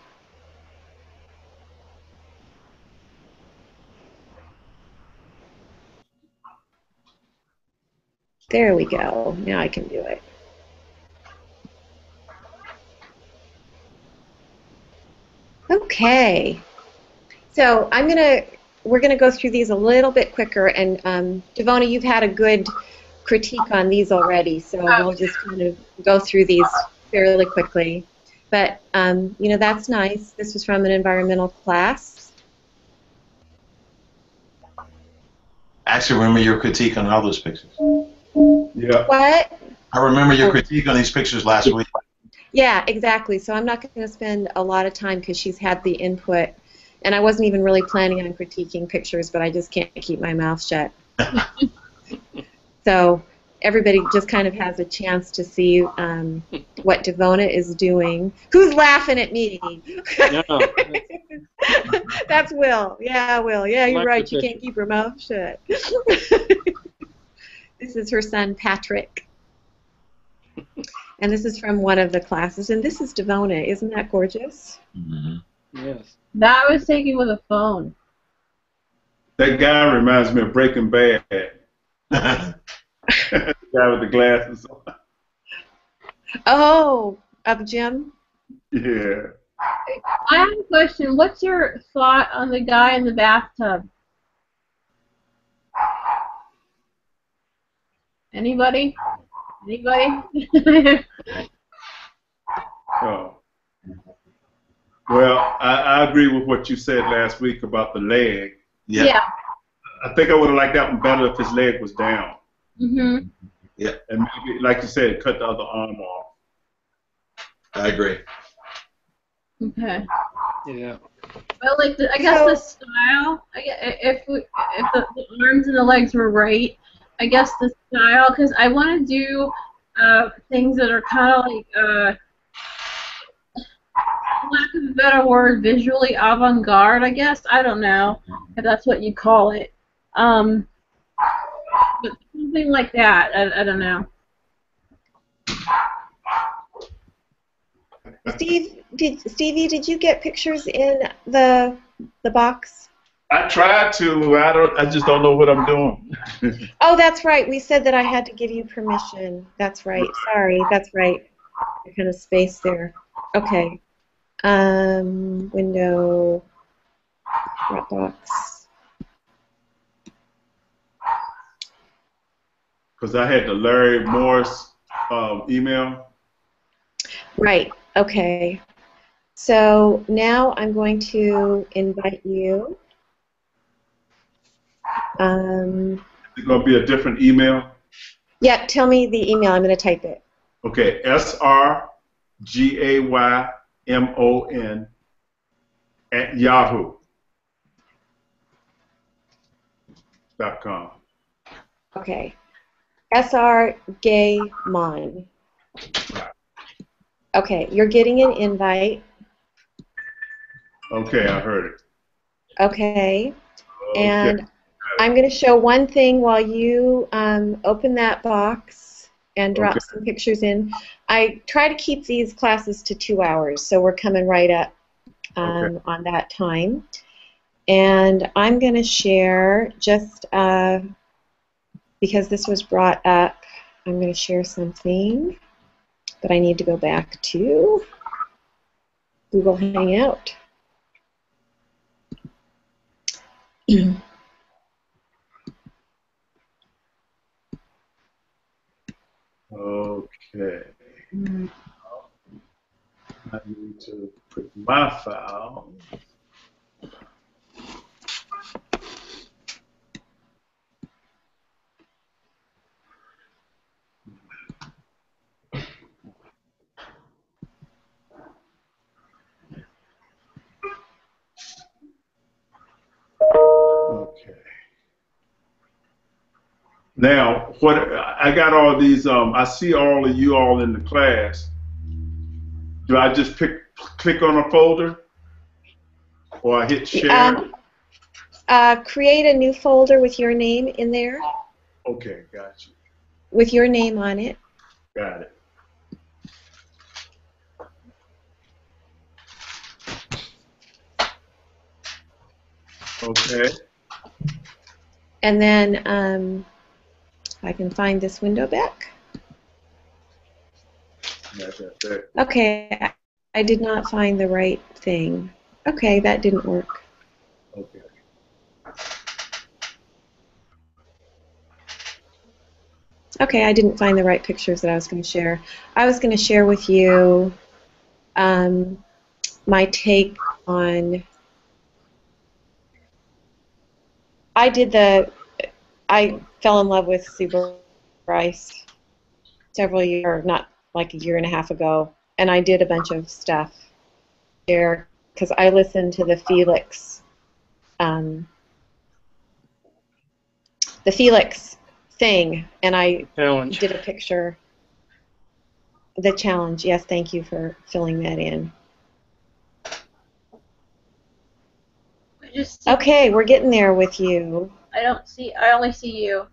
There we go. Now I can do it. Okay. So we're gonna go through these a little bit quicker, and Devona, you've had a good critique on these already, so we'll just kind of go through these fairly quickly. But you know, that's nice. This was from an environmental class. Actually, remember your critique on all those pictures. Yeah. What? I remember your critique on these pictures last week. Yeah, exactly. So I'm not going to spend a lot of time because she's had the input, and I wasn't even really planning on critiquing pictures, but I just can't keep my mouth shut. So everybody just kind of has a chance to see what Devona is doing. Who's laughing at me? No. That's Will. Yeah, Will. Yeah, you're right. She can't keep her mouth shut. This is her son, Patrick. And this is from one of the classes. And this is Devona. Isn't that gorgeous? Yes. That was taken with a phone. That guy reminds me of Breaking Bad. The guy with the glasses on. Oh, of Jim? Yeah. I have a question. What's your thought on the guy in the bathtub? Anybody? Anybody? Oh. Well, I agree with what you said last week about the leg. Yeah. I think I would have liked that one better if his leg was down. Mhm. Yeah, And maybe, like you said, cut the other arm off. I agree. Okay. Yeah. Well, like I guess the style. If the arms and the legs were right, I guess the style. Because I want to do things that are kind of like, for lack of a better word, visually avant-garde. I guess I don't know if that's what you call it. But something like that. I don't know. Stevie, did you get pictures in the box? I tried to. I just don't know what I'm doing. Oh, that's right. We said that I had to give you permission. That's right. Sorry. That's right. I kind of spaced there. Okay. Window. Dropbox. Because I had the Larry Morris email. Right. Okay. So now I'm going to invite you. It's going to be a different email. Yeah, tell me the email. I'm going to type it. Okay, SRGAYMON at yahoo.com. Okay. SR Gaymon. Okay, you're getting an invite. Okay, I heard it. Okay. Okay. And I'm going to show one thing while you open that box and drop some pictures in. I try to keep these classes to 2 hours, so we're coming right up on that time. And I'm going to share just because this was brought up, I'm going to share something, but I need to go back to Google Hangout. Okay. I need to put my file. Okay. Now, what I got all these. I see all of you all in the class. Do I just click on a folder, or I hit share? Create a new folder with your name in there. Okay, got you. With your name on it. Got it. Okay. And then I can find this window back. That's it. Okay, I did not find the right thing. Okay, that didn't work. Okay. Okay, I didn't find the right pictures that I was going to share. I was going to share with you my take on. I fell in love with Sue Bryce several years, not like a year and a half ago, and I did a bunch of stuff there because I listened to the Felix thing, and I Challenge. did a picture. The challenge, yes, thank you for filling that in. Okay, we're getting there with you. I only see you.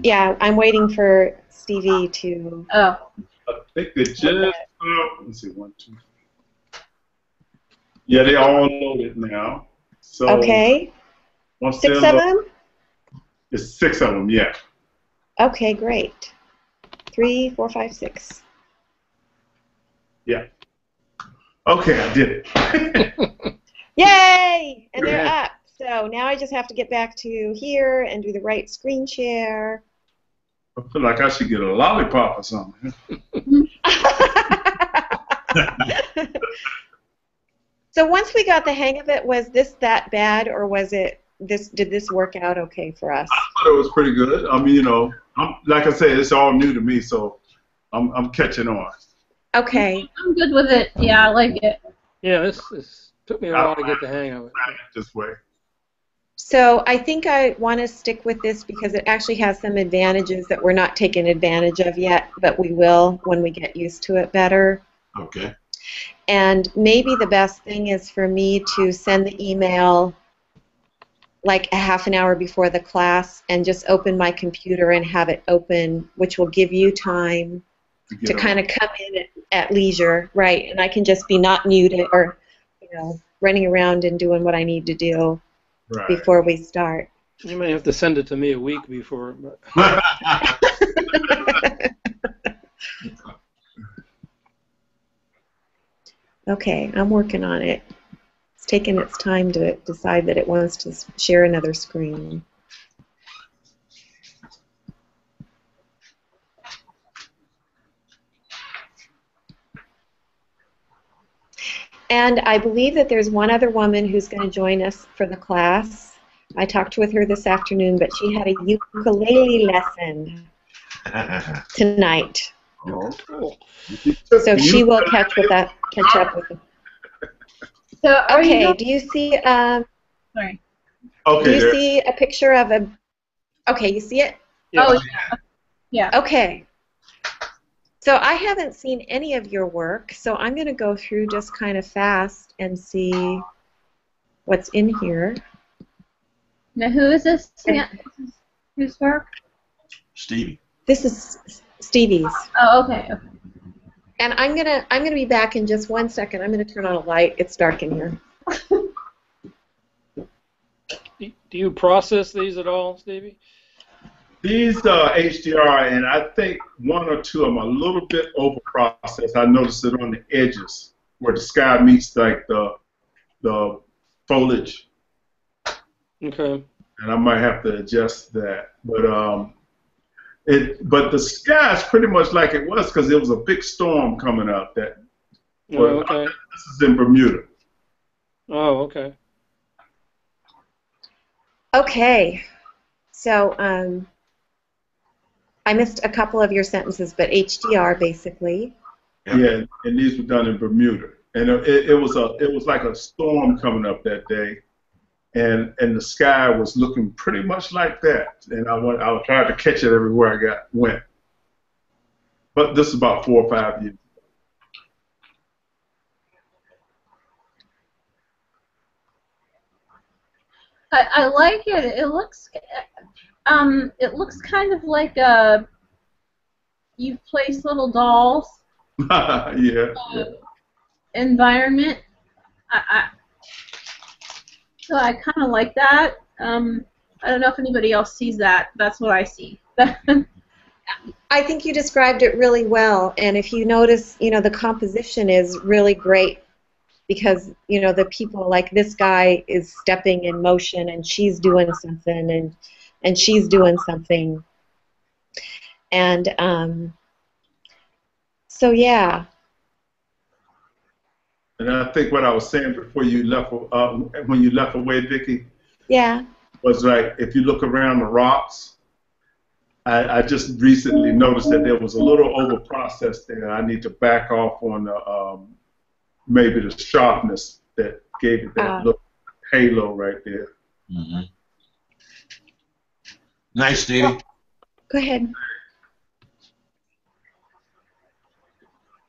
Yeah, I'm waiting for Stevie to. Oh. I think they just, let's see, 1, 2. Yeah, they all loaded now. So Okay. once 6 they're of loaded, them? it's 6 of them, yeah. Okay, great. 3, 4, 5, 6. Yeah. Okay, I did it. Yay! And they're up. So now I just have to get back to here and do the right screen share. I feel like I should get a lollipop or something. So once we got the hang of it, was this that bad, or was it this? Did this work out okay for us? I thought it was pretty good. I mean, you know, like I said, it's all new to me, so I'm catching on. Okay. I'm good with it. Yeah, I like it. Yeah, this took me a while to get the hang of it. This way. So I think I want to stick with this because it actually has some advantages that we're not taking advantage of yet, but we will when we get used to it better. Okay. And maybe the best thing is for me to send the email like a half an hour before the class and just open my computer and have it open, which will give you time to kind of come in at leisure, right? And I can just be not muted or, you know, running around and doing what I need to do before we start. You may have to send it to me a week before. But... Okay, I'm working on it. It's taking its time to decide that it wants to share another screen. And I believe that there's one other woman who's going to join us for the class. I talked with her this afternoon, but she had a ukulele lesson tonight. Oh, cool. So she will catch up with it. So are Okay, you do you see sorry. Okay, do you see a picture of a Okay, you see it? Yeah. Oh yeah. Okay. So I haven't seen any of your work, so I'm going to go through just kind of fast and see what's in here. Now who is this? Whose work? Stevie. This is Stevie's. Oh, okay. And I'm gonna be back in just 1 second. I'm gonna turn on a light. It's dark in here. Do you process these at all, Stevie? These HDR, and I think 1 or 2 of them are a little bit over processed. I noticed it on the edges where the sky meets like the foliage. Okay. And I might have to adjust that. But but the sky is pretty much like it was because there was a big storm coming up. Oh, okay. This is in Bermuda. Oh, okay. Okay. So I missed a couple of your sentences, but HDR basically. Yeah, and these were done in Bermuda, and it was like a storm coming up that day, and the sky was looking pretty much like that, and I was trying to catch it everywhere I went. But this is about 4 or 5 years. I like it. It looks kind of like you've placed little dolls. Yeah. Environment. So I kind of like that. I don't know if anybody else sees that. That's what I see. I think you described it really well, and if you notice, the composition is really great because, the people, like this guy is stepping in motion and she's doing something and she's doing something. And so, yeah. And I think what I was saying before you left, when you left away, Vicki, yeah, was like if you look around the rocks, I just recently noticed that there was a little over-processed there. I need to back off on the maybe the sharpness that gave it that little halo right there. Mm-hmm. Nice, Stevie. Go ahead.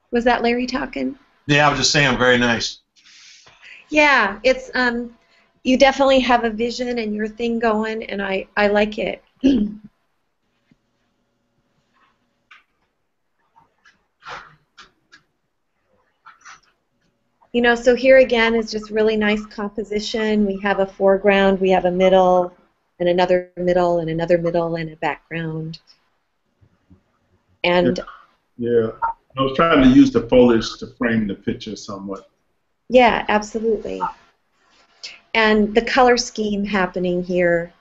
Was that Larry talking? Yeah, I was just saying, very nice. Yeah, it's you definitely have a vision and your thing going, and I like it. You know, so here again is just really nice composition. We have a foreground, we have a middle, and another middle, and another middle, and a background. And yeah, I was trying to use the foliage to frame the picture somewhat. yeah, absolutely. And the color scheme happening here,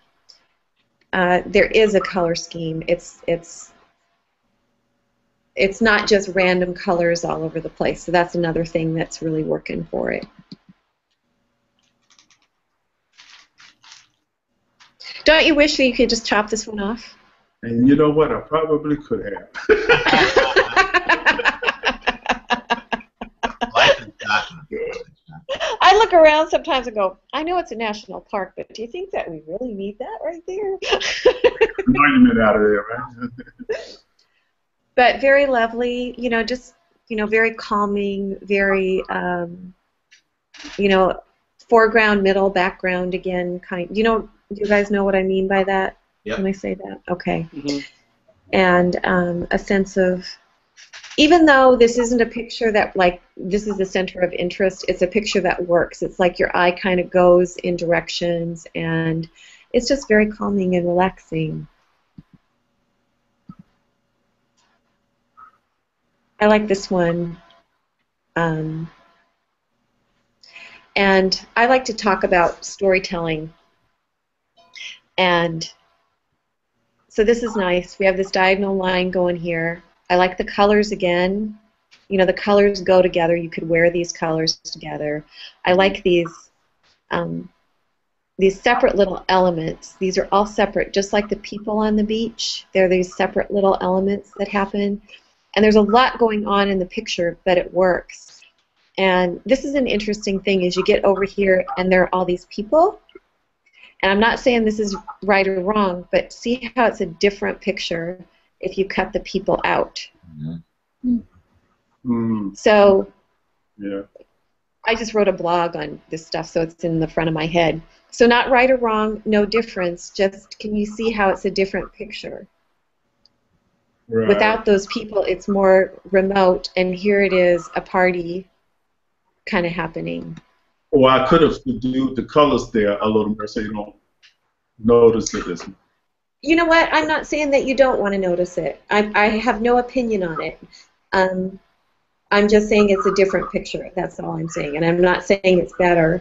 there is a color scheme. It's not just random colors all over the place. So that's another thing that's really working for it. Don't you wish that you could just chop this one off? And you know what? I probably could have. I look around sometimes and go, I know it's a national park, but do you think that we really need that right there? Monument out of there, right? But very lovely, you know, just, you know, very calming, very, you know, foreground, middle, background again, kind. You know, do you guys know what I mean by that? Yep. When I say that? Okay. Mm-hmm. And a sense of, even though this isn't a picture that, like, this is the center of interest, it's a picture that works. It's like your eye kind of goes in directions, and it's just very calming and relaxing. I like this one. And I like to talk about storytelling. And so this is nice. We have this diagonal line going here. I like the colors again. You know, the colors go together. You could wear these colors together. I like these separate little elements. These are all separate, just like the people on the beach. They're these separate little elements that happen. And there's a lot going on in the picture, but it works. And this is an interesting thing is you get over here and there are all these people. And I'm not saying this is right or wrong, but see how it's a different picture if you cut the people out. Mm, So yeah. I just wrote a blog on this stuff, so it's in the front of my head. So not right or wrong, no difference. Just can you see how it's a different picture? Right. Without those people, it's more remote, and here it is, a party kind of happening. Well, I could have subdued the colors there a little more so you don't notice it as much. You know what? I'm not saying that you don't want to notice it. I have no opinion on it. I'm just saying it's a different picture. That's all I'm saying. And I'm not saying it's better.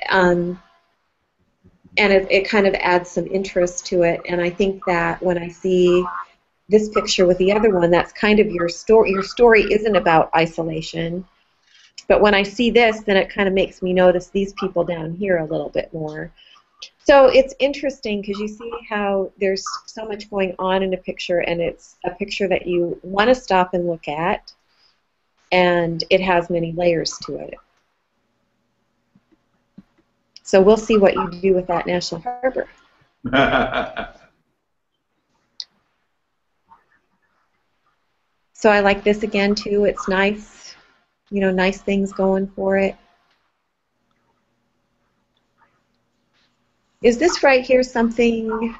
And it kind of adds some interest to it. And I think that when I see this picture with the other one, that's kind of your story. Your story isn't about isolation. But when I see this, then it kind of makes me notice these people down here a little bit more. So it's interesting because you see how there's so much going on in a picture, and it's a picture that you want to stop and look at, and it has many layers to it. So we'll see what you do with that National Harbor. So I like this again too. It's nice, you know, nice things going for it. Is this right here something?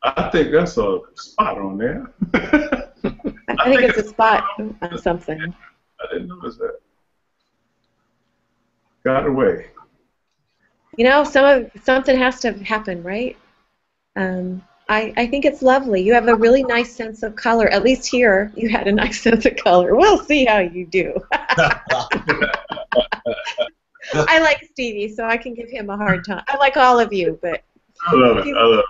I think that's a spot on there. I think it's a spot on something. I didn't notice that. Got away. You know, something has to happen, right? I think it's lovely. You have a really nice sense of color. At least here, you had a nice sense of color. We'll see how you do. I like Stevie, so I can give him a hard time. I like all of you, but I love it. I love it.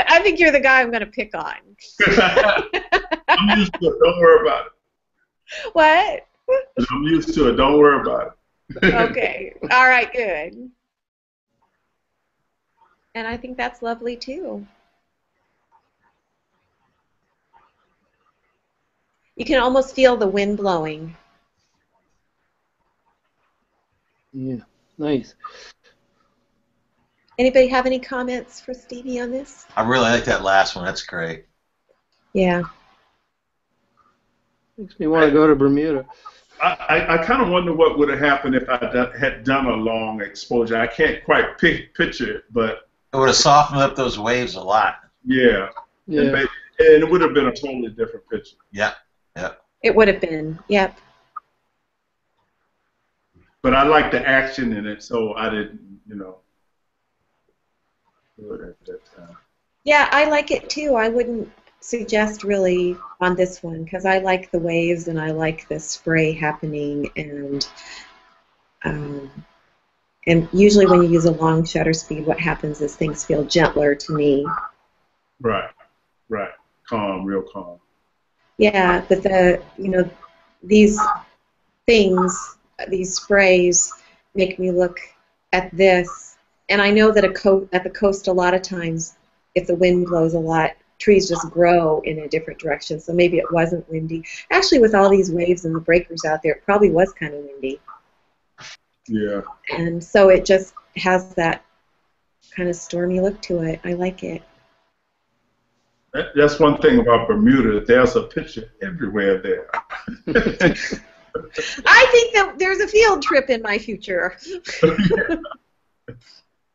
I think you're the guy I'm going to pick on. I'm used to it. Don't worry about it. What? I'm used to it. Don't worry about it. Okay. All right, good. And I think that's lovely, too. You can almost feel the wind blowing. Yeah, nice. Anybody have any comments for Stevie on this? I really like that last one. That's great. Yeah. Makes me want to go to Bermuda. I kind of wonder what would have happened if I had done a long exposure. I can't quite picture it, but It would have softened up those waves a lot. Yeah. yeah. And it would have been a totally different picture. Yeah, yeah. It would have been. Yep. But I like the action in it, so I didn't, do it at that time. Yeah, I like it too. I wouldn't suggest really on this one because I like the waves and I like the spray happening and usually when you use a long shutter speed, what happens is things feel gentler to me. Right. Calm, real calm. Yeah, but these things, these sprays make me look at this, and I know that at the coast a lot of times, if the wind blows a lot, trees just grow in a different direction, so maybe it wasn't windy. Actually, with all these waves and the breakers out there, it probably was kind of windy. Yeah. And so it just has that kind of stormy look to it. I like it. That's one thing about Bermuda. There's a picture everywhere there. I think that there's a field trip in my future.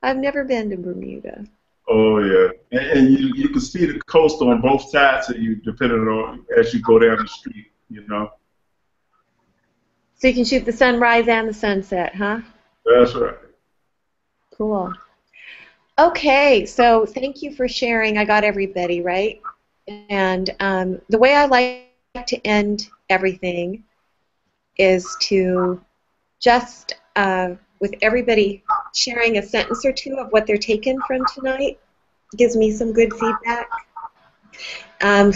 I've never been to Bermuda. Oh, yeah. And you can see the coast on both sides of you, depending on as you go down the street, So you can shoot the sunrise and the sunset, huh? That's right. Cool. Okay, so thank you for sharing. I got everybody, right? And the way I like to end everything is to just, with everybody sharing a sentence or two of what they're taking from tonight, gives me some good feedback.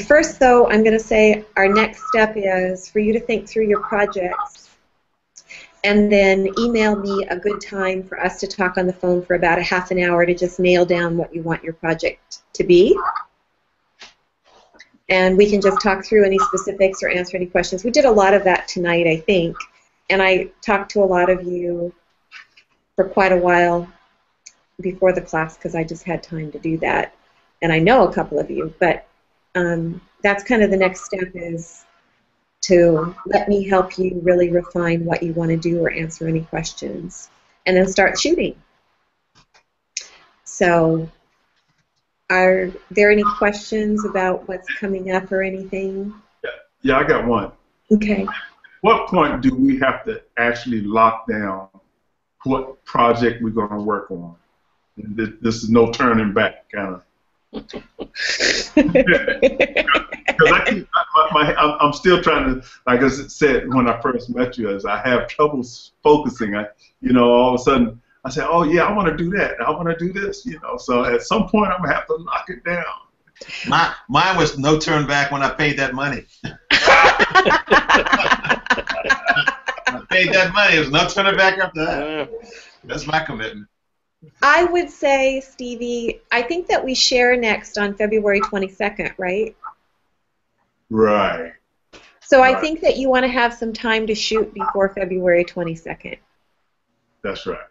First, though, I'm going to say our next step is for you to think through your projects and then email me a good time for us to talk on the phone for about a half an hour to just nail down what you want your project to be. And we can just talk through any specifics or answer any questions. We did a lot of that tonight, I think, and I talked to a lot of you for quite a while before the class because I just had time to do that. And I know a couple of you, but that's kind of the next step is to let me help you really refine what you want to do or answer any questions, and then start shooting. So, are there any questions about what's coming up or anything? Yeah, I got one. Okay. What point do we have to actually lock down what project we're going to work on? This is no turning back, kind of. Because I'm still trying to, like I said when I first met you, as I have trouble focusing. All of a sudden I say, oh yeah, I want to do that. I want to do this. So at some point I'm gonna have to lock it down. Mine was no turn back when I paid that money. I paid that money. There's no turning back after that. That's my commitment. I would say, Stevie, I think that we share next on February 22nd, right? Right. So I think that you want to have some time to shoot before February 22nd. That's right.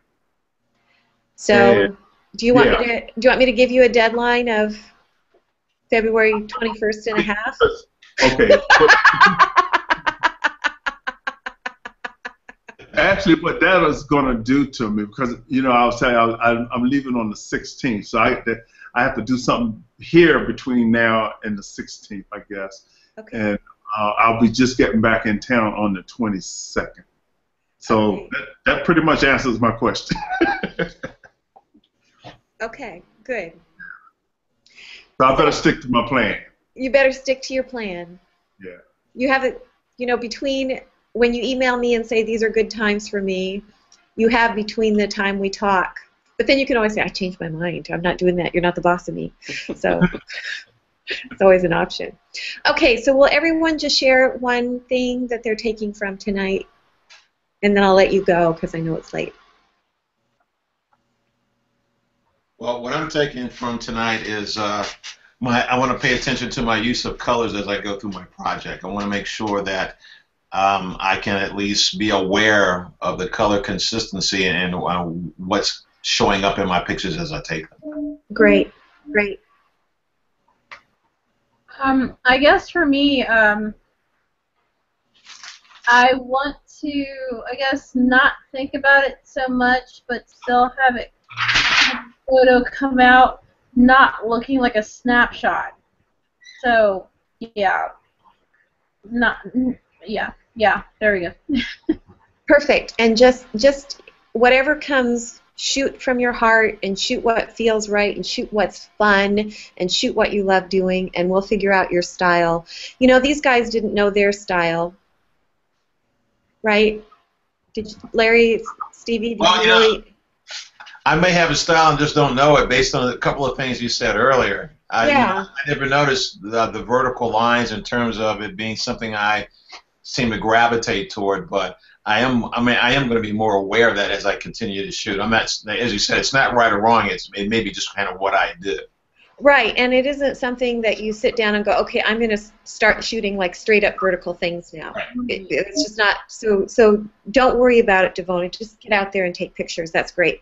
So do you want me to give you a deadline of February 21st and a half? Okay. Actually, what that is going to do to me, because I was telling you, I'm leaving on the 16th, so I have to do something here between now and the 16th, I guess. Okay. And I'll be just getting back in town on the 22nd. So okay. that pretty much answers my question. Okay, good. So I better stick to my plan. You better stick to your plan. Yeah. You have it, between when you email me and say these are good times for me, you have between the time we talk. But then you can always say, I changed my mind. I'm not doing that. You're not the boss of me. So it's always an option. Okay, so will everyone just share one thing that they're taking from tonight? And then I'll let you go because I know it's late. Well, what I'm taking from tonight is I want to pay attention to my use of colors as I go through my project. I want to make sure that I can at least be aware of the color consistency and what's showing up in my pictures as I take them. Great, great. I guess for me, I want to, not think about it so much, but still have it photo come out not looking like a snapshot. So, yeah. There we go. Perfect. And just whatever comes, shoot from your heart and shoot what feels right and shoot what's fun and shoot what you love doing, and we'll figure out your style. You know, these guys didn't know their style, right? Larry, Stevie, did Well, you really? I may have a style and just don't know it based on a couple of things you said earlier. Yeah. I never noticed the vertical lines in terms of it being something I seem to gravitate toward, but I am going to be more aware of that as I continue to shoot. I'm not, as you said, it's not right or wrong. It may be just kind of what I do. Right, and it isn't something that you sit down and go, okay, I'm going to start shooting like straight up vertical things now. It's just not, so don't worry about it, Devona. Just get out there and take pictures. That's great.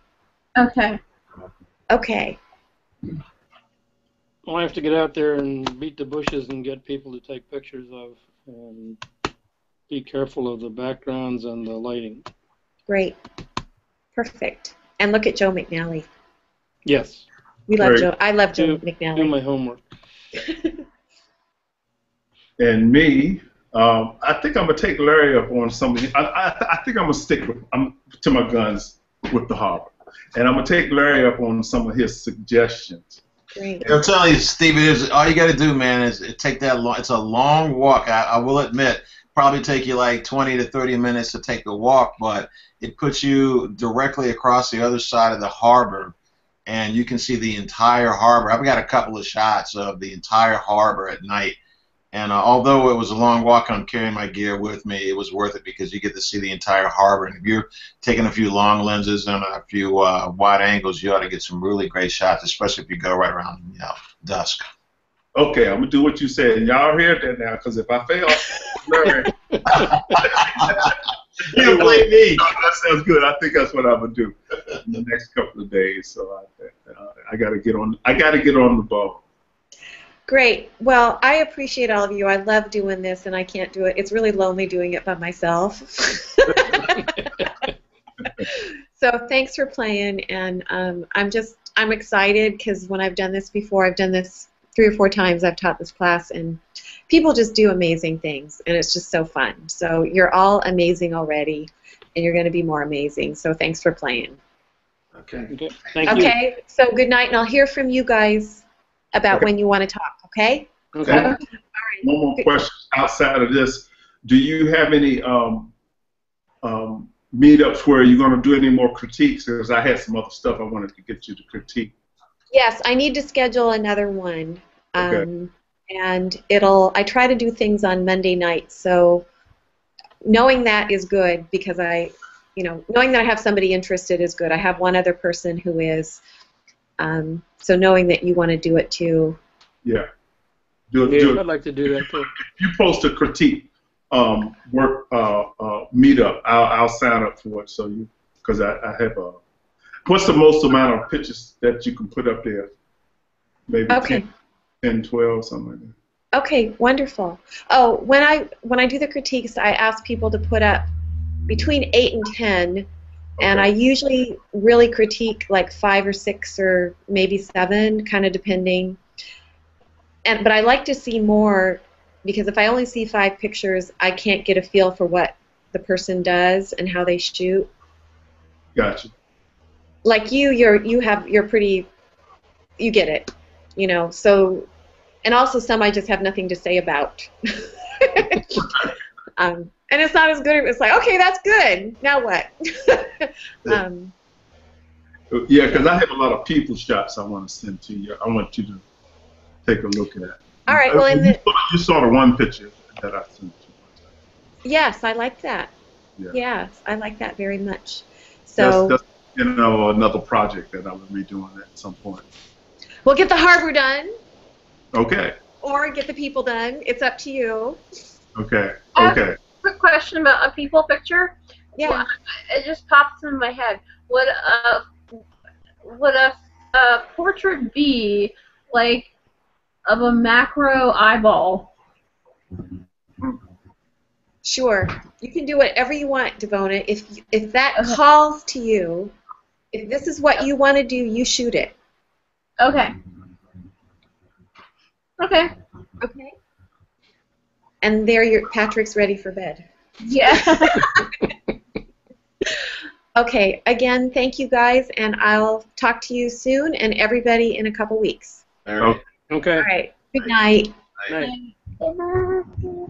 Okay. Okay. I'll have to get out there and beat the bushes and get people to take pictures of, and be careful of the backgrounds and the lighting. Great. Perfect. And look at Joe McNally. Yes. We love Great. Joe. I love Joe Do McNally. my homework. And me, I think I'm gonna take Larry up on something. I think I'm gonna stick to my guns with the harbor, and I'm gonna take Larry up on some of his suggestions. Great. I'm telling you, Steve, all you got to do, man, is take that long. It's a long walk. I will admit, probably take you like 20 to 30 minutes to take the walk, but it puts you directly across the other side of the harbor, and you can see the entire harbor. I've got a couple of shots of the entire harbor at night, and although it was a long walk, I'm carrying my gear with me. It was worth it because you get to see the entire harbor, and if you're taking a few long lenses and a few wide angles, you ought to get some really great shots, especially if you go right around dusk. Okay, I'm gonna do what you said, and y'all hear that now, because if I fail, Larry. You blame me. That sounds good. I think that's what I'm gonna do in the next couple of days. So I gotta get on. I gotta get on the ball. Great. Well, I appreciate all of you. I love doing this, and I can't do it. It's really lonely doing it by myself. So thanks for playing, and I'm excited because when I've done this before, I've done this 3 or 4 times. I've taught this class, and people just do amazing things, and it's just so fun. So you're all amazing already, and you're going to be more amazing. So thanks for playing. Okay. Okay. Thank you. Okay. So good night, and I'll hear from you guys about when you want to talk. Okay. Okay. One All right. more question outside of this: do you have any meetups where you're going to do any more critiques? Because I had some other stuff I wanted to get you to critique. Yes, I need to schedule another one. Okay. And I try to do things on Monday nights, so knowing that is good because knowing that I have somebody interested is good. I have one other person who is, so knowing that you want to do it too. Yeah. Yeah, I'd like to do that too. If you post a critique meetup, I'll sign up for it. So because I have what's the most amount of pictures that you can put up there? Maybe Okay. 10, 12, something like that. Okay, wonderful. Oh, when I do the critiques, I ask people to put up between 8 and 10, and I usually really critique like 5 or 6 or maybe 7, kind of depending. But I like to see more because if I only see 5 pictures, I can't get a feel for what the person does and how they shoot. Gotcha. Like you're pretty, you get it, So, and also some I just have nothing to say about. And it's not as good. It's like, okay, that's good. Now what? Yeah, because I have a lot of people shots I want to send to you. I want you to take a look at. All right. Well, you saw the one picture that I sent you. Yes, I like that. Yeah. Yes, I like that very much. So that's another project that I'll be doing at some point. we'll get the harbor done. Okay. Or get the people done. It's up to you. Okay. Okay. Quick question about a people picture. Yeah. Well, it just pops in my head. Would a portrait be like of a macro eyeball? Sure. You can do whatever you want, Devona. If that calls to you, if this is what you want to do, you shoot it. Okay. Okay. Okay. And there, Patrick's ready for bed. Yeah. Okay, again, thank you guys, and I'll talk to you soon and everybody in a couple weeks. All right. Okay. All right, good night. Night. Bye.